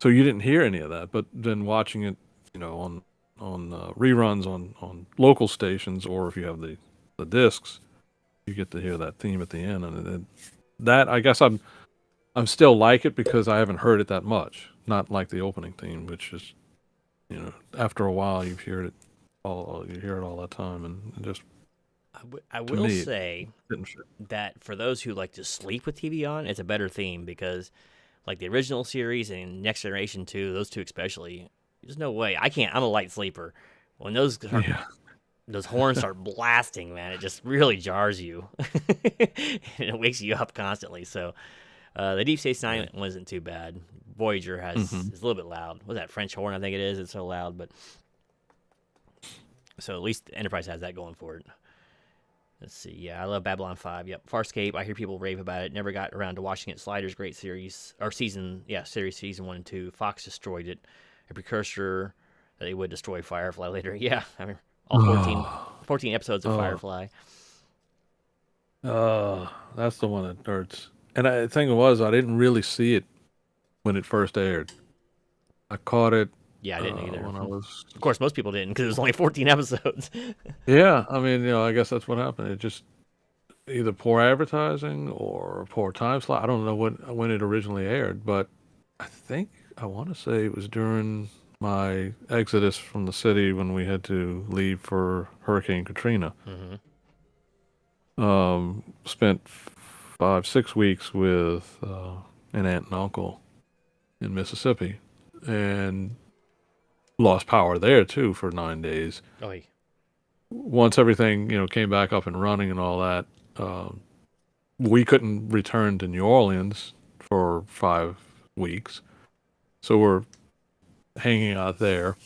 So you didn't hear any of that. But then watching it, on reruns on local stations, or if you have the discs, you get to hear that theme at the end, and that I guess I'm still like it because I haven't heard it that much. Not like the opening theme, which is after a while you hear it all the time, and it just I to will me it say didn't fit. that for those who like to sleep with TV on, it's a better theme because, like the original series and Next Generation 2, those two especially, there's no way. I can't. I'm a light sleeper. When Yeah, those horns start blasting, man, it just really jars you. And it wakes you up constantly. So the Deep Space yeah. Nine wasn't too bad. Voyager Hmm. is a little bit loud. Was that French horn? I think it is. It's so loud, but so at least Enterprise has that going for it. Let's see. Yeah, I love Babylon 5. Yep. Farscape. I hear people rave about it. Never got around to watching it. Sliders, great series. Or season. Yeah, series season 1 and 2. Fox destroyed it. A precursor that they would destroy Firefly later. Yeah. I mean, all Oh, 14 episodes of oh, Firefly. that's the one that hurts. And the thing was, I didn't really see it when it first aired. I caught it Yeah, I didn't either. when I was. Of course, most people didn't because it was only 14 episodes. Yeah, I mean, I guess that's what happened. It just either poor advertising or poor time slot. I don't know when it originally aired, but I think I want to say it was during my exodus from the city when we had to leave for Hurricane Katrina. Hmm. Spent 5 6 weeks with an aunt and uncle in Mississippi, and lost power there too for 9 days. Oh, yeah. Once everything came back up and running and all that, um, we couldn't return to New Orleans for 5 weeks, so we're hanging out there.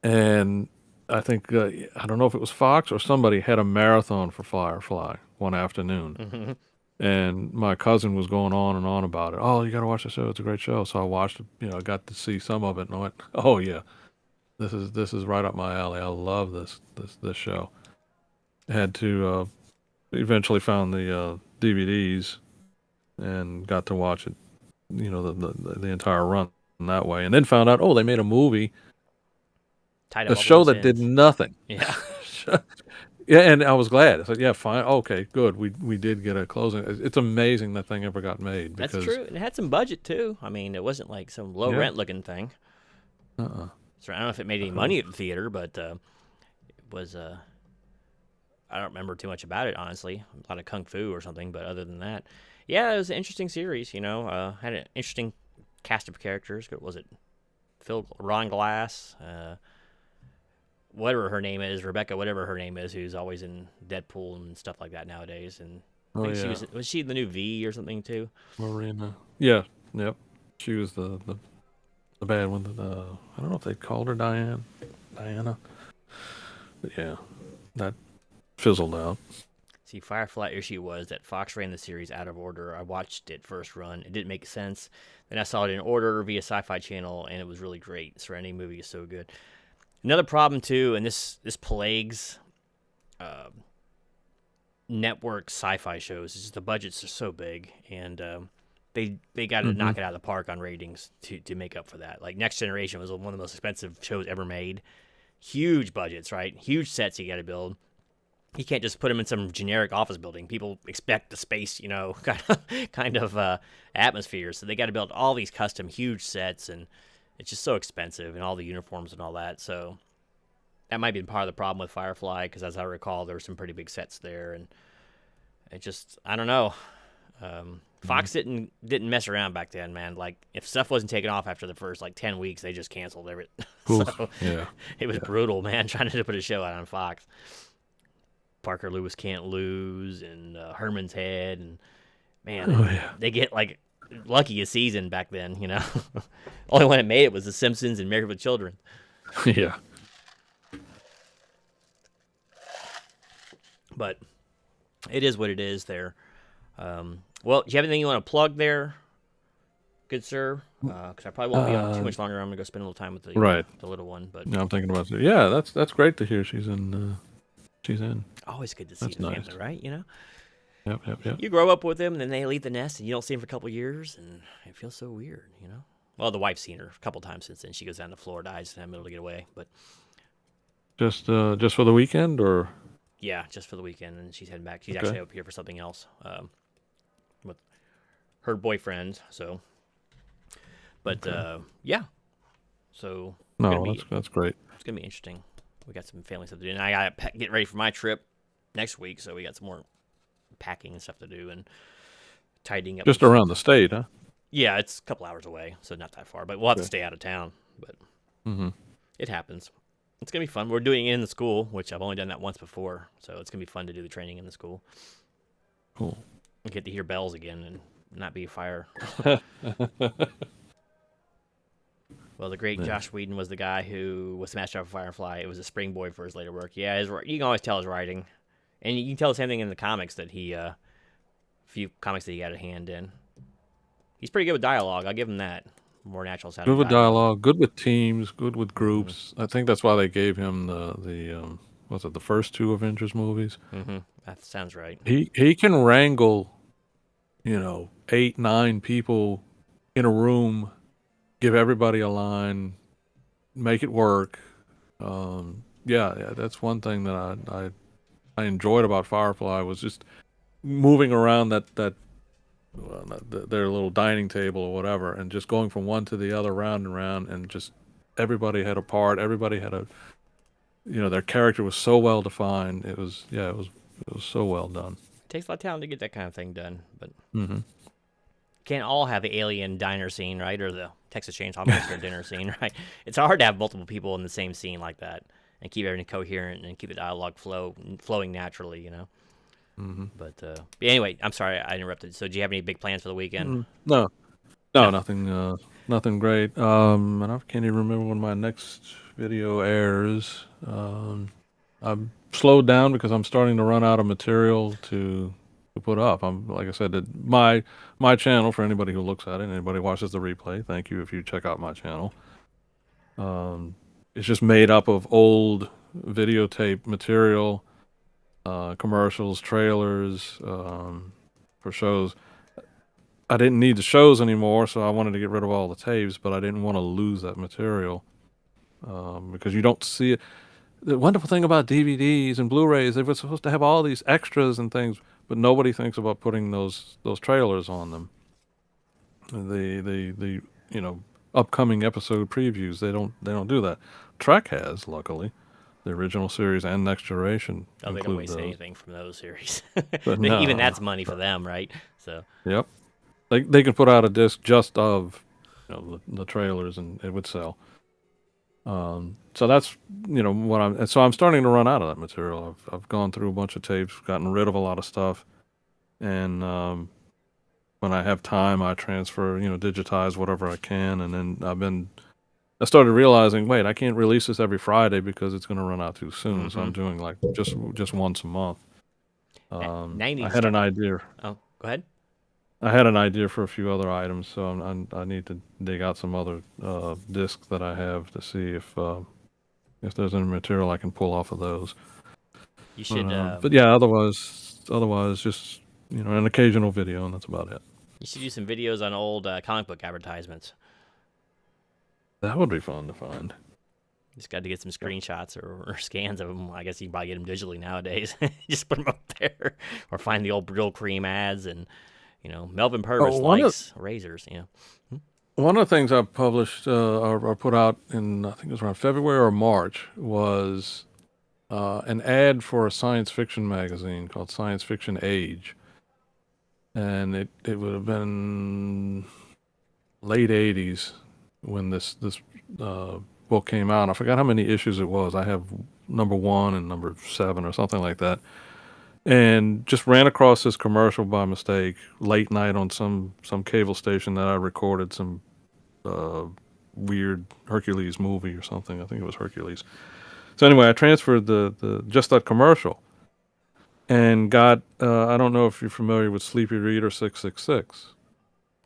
And I think I don't know if it was Fox or somebody had a marathon for Firefly one afternoon, Hmm. and my cousin was going on and on about it. Oh, you got to watch the show; it's a great show. So I watched it. I got to see some of it, and I went, "Oh yeah, this is right up my alley. I love this show." Had to eventually found the DVDs and got to watch it, the entire run that way, and then found out, oh, they made a movie, Tied a up all the show loose that did ends. nothing. Yeah. Yeah, and I was glad. I said, yeah, fine, okay, good. We did get a closing. It's amazing that thing ever got made That's because, true. And it had some budget, too. I mean, it wasn't like some low yeah, rent looking thing. uh-uh. So I don't know if it made any So, money at the theater, but it was. I don't remember too much about it, honestly. A lot of kung fu or something, but other than that, yeah, it was an interesting series. Had an interesting cast of characters. What was it? Ron Glass, whatever her name is, Rebecca, whatever her name is, who's always in Deadpool and stuff like that nowadays, and I Oh think she yeah, was she the new V or something too? Marina. Yeah, yep. She was the bad one. I don't know if they called her Diana. But yeah, that fizzled out. See, Firefly issue was that Fox ran the series out of order. I watched it first run. It didn't make sense. Then I saw it in order via Sci-Fi Channel, and it was really great. Serenity movie is so good. Another problem too, and this plagues uh, network sci-fi shows, is just the budgets are so big, and they got to Hmm. knock it out of the park on ratings to make up for that. Like Next Generation was one of the most expensive shows ever made. Huge budgets, right? Huge sets you got to build. You can't just put them in some generic office building. People expect the space, kind of atmosphere. So they got to build all these custom huge sets, and it's just so expensive, and all the uniforms and all that. So that might be part of the problem with Firefly, because as I recall, there were some pretty big sets there, and it just I don't know. Hmm. Fox didn't mess around back then, man. Like if stuff wasn't taken off after the first like 10 weeks, they just canceled everything. Oof. So Yeah. it was Yeah. brutal, man, trying to put a show out on Fox. Parker Lewis Can't Lose and Herman's Head, and man, Oh yeah. they get like lucky a season back then. Only one that made it was The Simpsons and Married with Children. Yeah. But it is what it is there. Well, do you have anything you want to plug there, good sir? Because I probably won't be on too Uh, much longer. I'm gonna go spend a little time with right. the little one. But Yeah, I'm thinking about it. Yeah, that's great to hear. She's in. She's in. always good to see That's the nice. family, right? Yep. Yep. Yep. You grow up with them, and then they leave the nest, and you don't see them for a couple years, and it feels so weird. Well, the wife's seen her a couple times since then. She goes down to Florida, I just haven't been able to get away. But Just for the weekend, or yeah, just for the weekend, and she's heading back. She's okay. actually up here for something else with her boyfriend. So, but Okay. yeah, so No, that's great. it's gonna be interesting. We got some family stuff to do, and I gotta get ready for my trip next week. So we got some more packing and stuff to do, and tidying up. Just around the state, huh? Yeah, it's a couple hours away, so not that far. But we'll have to Okay. stay out of town. But Mm-hmm. it happens. It's gonna be fun. We're doing it in the school, which I've only done that once before, so it's gonna be fun to do the training in the school. Cool. And get to hear bells again and not be a fire. Well, the great Yeah. Josh Whedon was the guy who was the master of Firefly. It was a springboard for his later work. Yeah, you can always tell his writing, and you can tell the same thing in the comics that few comics that he had a hand in. He's pretty good with dialogue. I'll give him that. More natural Good sounding with dialogue. dialogue. Good with teams. Good with Mm-hmm. groups. I think that's why they gave him the was it the first two Avengers movies? Mm-hmm. That sounds right. He can wrangle, 8, 9 people in a room, give everybody a line, make it work. Yeah, that's one thing that I enjoyed about Firefly was just moving around that their little dining table or whatever, and just going from one to the other, round and round, and just everybody had a part. Everybody had their character was so well defined. It was so well done. It takes a lot of talent to get that kind of thing done, but Hmm. can't all have the alien diner scene, right? Or the Texas Chainsaw Massacre dinner scene, right? It's hard to have multiple people in the same scene like that and keep everything coherent and keep the dialogue flowing naturally. Hmm. But anyway, I'm sorry I interrupted. So do you have any big plans for the weekend? No, no, No. nothing great. And I can't even remember when my next video airs. I'm slowed down because I'm starting to run out of material to put up. I'm like I said, my channel for anybody who looks at it, anybody who watches the replay. Thank you if you check out my channel. It's just made up of old videotape material, commercials, trailers, for shows. I didn't need the shows anymore, so I wanted to get rid of all the tapes, but I didn't want to lose that material, because you don't see it. The wonderful thing about DVDs and Blu-rays, they were supposed to have all these extras and things, but nobody thinks about putting those trailers on them. The upcoming episode previews, they don't do that. Trek has, luckily, the original series and Next Generation Oh, they don't include waste those. anything from those series. But Even no, that's money for them, right? So yep, they can put out a disc just of the trailers, and it would sell. So that's what I'm starting to run out of that material. I've gone through a bunch of tapes, gotten rid of a lot of stuff, and when I have time, I transfer, digitize whatever I can, and then I started realizing, wait, I can't release this every Friday because it's going to run out too soon. So Mm-hmm. I'm doing like just once a month. Now you need I to had start. an idea. Oh, go ahead. I had an idea for a few other items, so I need to dig out some other discs that I have to see if there's any material I can pull off of those. You But should. but yeah, otherwise, just an occasional video, and that's about it. You should do some videos on old comic book advertisements. That would be fun to find. Just got to get some Yep. screenshots or scans of them. I guess you can probably get them digitally nowadays. Just put them up there, or find the old Brill Cream ads, and Melvin Oh, Purvis likes razors. one of the things I published or put out in, I think it was around February or March, was an ad for a science fiction magazine called Science Fiction Age, and it would have been late '80s when this uh, book came out. I forgot how many issues it was. I have number 1 and number 7 or something like that, and just ran across this commercial by mistake late night on some cable station that I recorded some uh, weird Hercules movie or something. I think it was Hercules. So anyway, I transferred the just that commercial and got. I don't know if you're familiar with Sleepy Reader 666.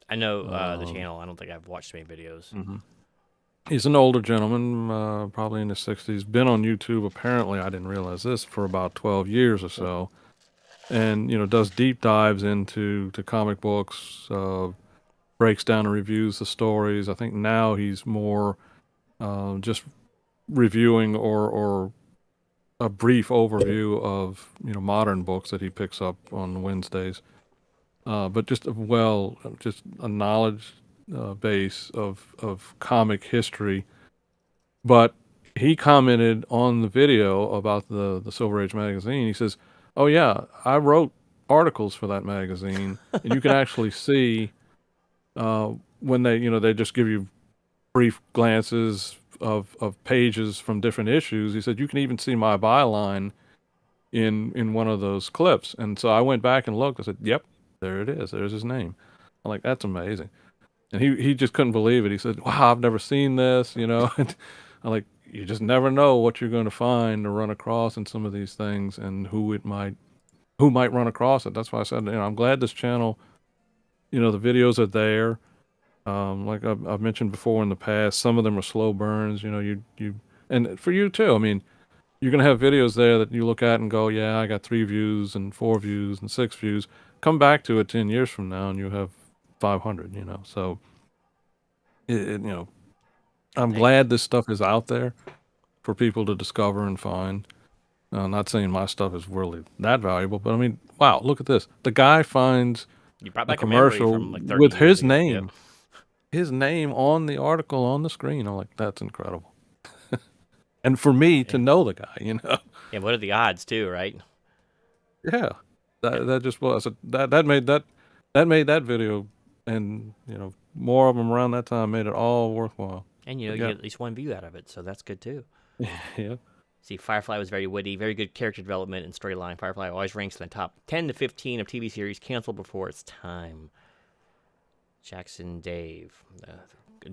I know the Um, channel. I don't think I've watched many videos. mhm. He's an older gentleman, probably in his 60s. Been on YouTube. Apparently, I didn't realize this, for about 12 years or so, and does deep dives into comic books. Breaks down and reviews the stories. I think now he's more just reviewing or a brief overview of modern books that he picks up on Wednesdays. But just a knowledge base of comic history. But he commented on the video about the Silver Age magazine. He says, "Oh yeah, I wrote articles for that magazine, and you can actually see when they just give you brief glances of pages from different issues." He said, "You can even see my byline in one of those clips." And so I went back and looked. I said, "Yep, there it is. There's his name." I'm like, "That's amazing." And he just couldn't believe it. He said, "Wow, I've never seen this," And I'm like, "You just never know what you're going to find or run across in some of these things, and who might run across it." That's why I said, I'm glad this channel, the videos are there. Like I've mentioned before in the past, some of them are slow burns. And for you too. I mean, you're gonna have videos there that you look at and go, "Yeah, I got 3 views and 4 views and 6 views." Come back to it 10 years from now, and you have 500. So I'm Hey, glad this stuff is out there for people to discover and find. Not saying my stuff is really that valuable, but I mean, wow, look at this. The guy finds you brought a back a memory commercial from like 30 with years ago. Yep. his name on the article on the screen. I'm like, that's incredible. And for me to Yeah. know the guy. Yeah. What are the odds too, right? Yeah, Yeah. that just was that made that video, and more of them around that time made it all worthwhile. And But you yeah, get at least one view out of it, so that's good too. yeah. See, Firefly was very witty, very good character development and storyline. Firefly always ranks in the top 10 to 15 of TV series canceled before its time. Jackson Dave.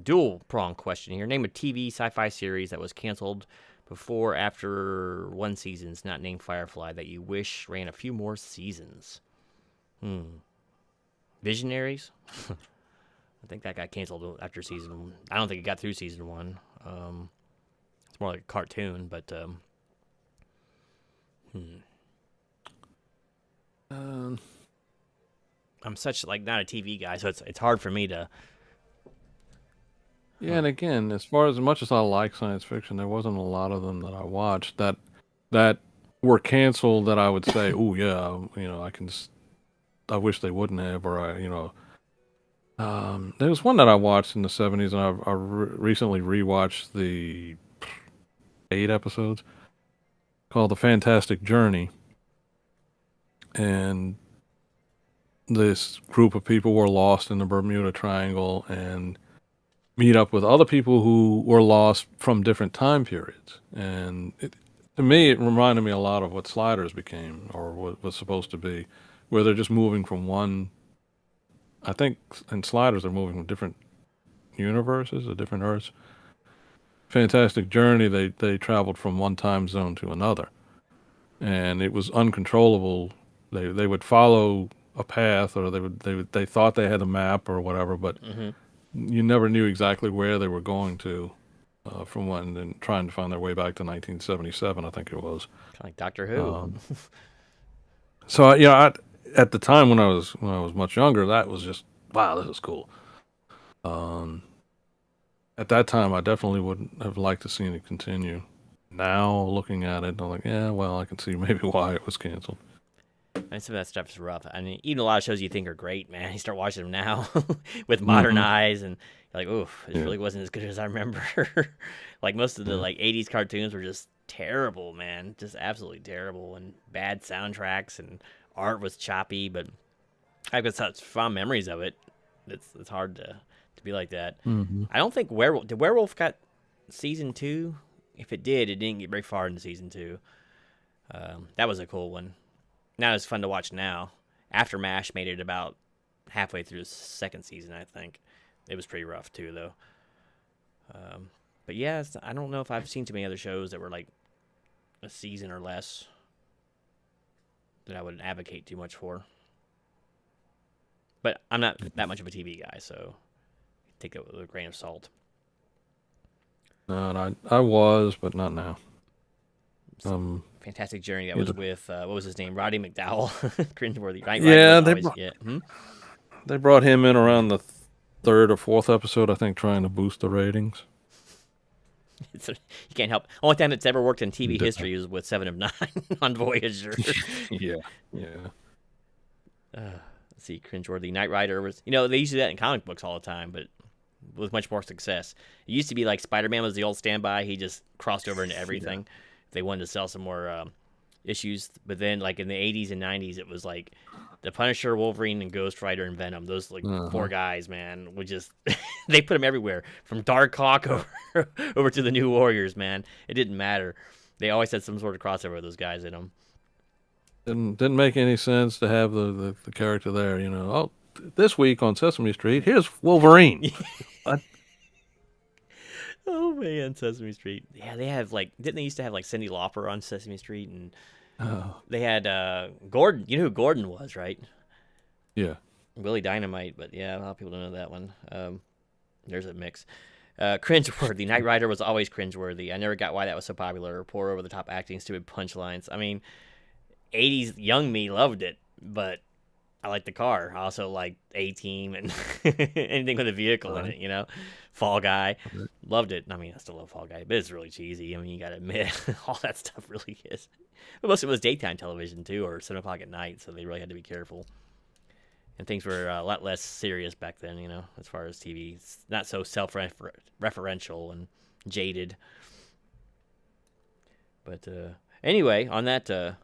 Dual prong question here. Name a TV sci fi series that was canceled before, after one season's not named Firefly that you wish ran a few more seasons. Visionaries? I think that got canceled after season 1. I don't think it got through season 1. It's more like a cartoon, but Um, I'm such like not a TV guy, so it's hard for me to. yeah, and again, as much as I like science fiction, there wasn't a lot of them that I watched that were canceled that I would say, "Oh yeah, I wish they wouldn't have," or there was one that I watched in the '70s, and I recently rewatched the 8 episodes, called "The Fantastic Journey," and this group of people were lost in the Bermuda Triangle and meet up with other people who were lost from different time periods. And to me, it reminded me a lot of what Sliders became, or what was supposed to be, where they're just moving from one. I think in Sliders they're moving from different universes or different Earths. Fantastic Journey. They traveled from one time zone to another, and it was uncontrollable. They would follow a path, or they thought they had a map or whatever, but Mm-hmm. you never knew exactly where they were going to from when and trying to find their way back to 1977, I think it was. Kind of like Doctor Who. Um, so at the time when I was much younger, that was just wow, this is cool. Um, at that time, I definitely wouldn't have liked to seen it continue. Now looking at it, I'm like, yeah, well, I can see maybe why it was canceled. And some of that stuff is rough. I mean, even a lot of shows you think are great, man, you start watching them now with modern Hmm. eyes, and you're like, oof, this Yeah. really wasn't as good as I remember. Like most of the Yeah. like '80s cartoons were just terrible, man, just absolutely terrible, and bad soundtracks, and art was choppy. But I've got such fond memories of it. It's hard to be like that. Hmm. I don't think Werewolf got season 2. If it did, it didn't get very far into season 2. That was a cool one. Not as fun to watch now. After MASH made it about halfway through the second season, I think. It was pretty rough too, though. But yeah, I don't know if I've seen too many other shows that were like a season or less that I would advocate too much for. But I'm not that much of a TV guy, so take that with a grain of salt. No, and I was, but not now. Fantastic Journey. That Yeah, was with what was his name? Roddy McDowell. Cringeworthy. Right? Roddy yeah, was always yeah. they brought him in around the third or fourth episode, I think, trying to boost the ratings. You can't help. Only time it's ever worked in TV D- history is with 7 of 9 on Voyager. Yeah, yeah. Let's see, cringeworthy. Knight Rider was, they used to do that in comic books all the time, but with much more success. It used to be like Spider-Man was the old standby. He just crossed over into everything. Yeah. They wanted to sell some more issues, but then like in the 80s and 90s, it was like the Punisher, Wolverine, and Ghost Rider and Venom. Those like 4 guys, man, would just they put them everywhere from Dark Hawk over to the New Warriors, man. It didn't matter. They always had some sort of crossover with those guys in them. Didn't make any sense to have the character there. Oh, this week on Sesame Street, here's Wolverine. Oh man, Sesame Street. Yeah, they have like didn't they used to have like Cyndi Lauper on Sesame Street, and they had Gordon. You know who Gordon was, right? Yeah. Willie Dynamite, but yeah, a lot of people don't know that one. There's a mix. Cringeworthy. Knight Rider was always cringeworthy. I never got why that was so popular. Poor over the top acting, stupid punchlines. I mean, 80s young me loved it, but I like the car. I also like A-Team and anything with a vehicle in it, Fall Guy. Loved it. I mean, I still love Fall Guy, but it's really cheesy. I mean, you got to admit, all that stuff really is. But most of it was daytime television, too, or 7 o'clock at night, so they really had to be careful. And things were a lot less serious back then, as far as TV. It's not so self-referential and jaded. But anyway, on that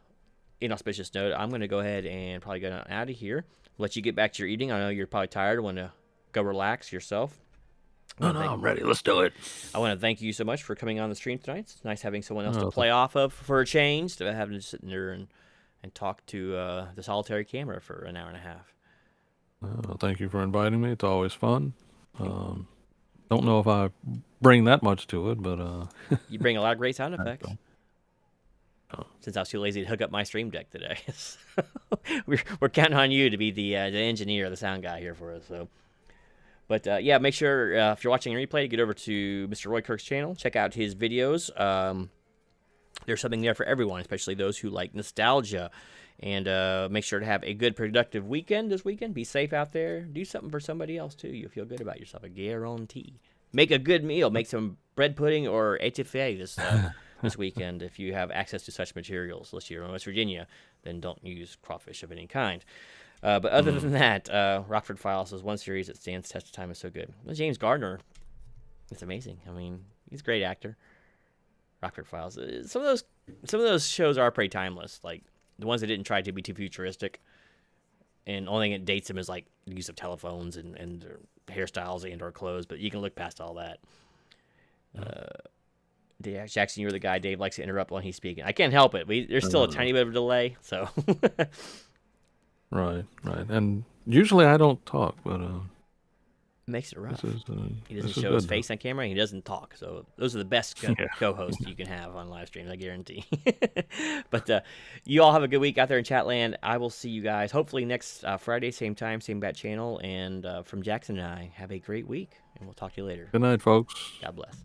inauspicious note, I'm going to go ahead and probably get out of here. Let you get back to your eating. I know you're probably tired. Want to go relax yourself. No, I'm ready. Let's do it. I want to thank you so much for coming on the stream tonight. It's nice having someone else to play off of for a change, instead of having to sit in there and talk to the solitary camera for an hour and a half. Thank you for inviting me. It's always fun. Don't know if I bring that much to it, but you bring a lot of great sound effects. Since I was too lazy to hook up my stream deck today, we're counting on you to be the engineer, the sound guy here for us. So, but yeah, make sure if you're watching a replay, to get over to Mr. Roy Kirk's channel, check out his videos. There's something there for everyone, especially those who like nostalgia. And make sure to have a good, productive weekend this weekend. Be safe out there. Do something for somebody else, too. You'll feel good about yourself. A guarantee. Make a good meal. Make some bread pudding or etouffee this weekend if you have access to such materials. Unless you're in West Virginia, then don't use crawfish of any kind. But other than that, Rockford Files is one series that stands test of time. Is so good. Well, James Gardner, it's amazing. I mean, he's a great actor. Rockford Files. Some of those shows are pretty timeless. Like the ones that didn't try to be too futuristic, and only thing that dates them is like the use of telephones and hairstyles and/or clothes. But you can look past all that. Jackson, you're the guy Dave likes to interrupt when he's speaking. I can't help it. There's still a tiny bit of a delay, so Right, right. And usually I don't talk, but It makes it rough. this is He doesn't this is show his good though. face on camera. And he doesn't talk. So those are the best Yeah. co-hosts you can have on live streams, I guarantee. But you all have a good week out there in Chatland. I will see you guys hopefully next Friday, same time, same bat channel. And from Jackson and I, have a great week, and we'll talk to you later. Good night, folks. God bless.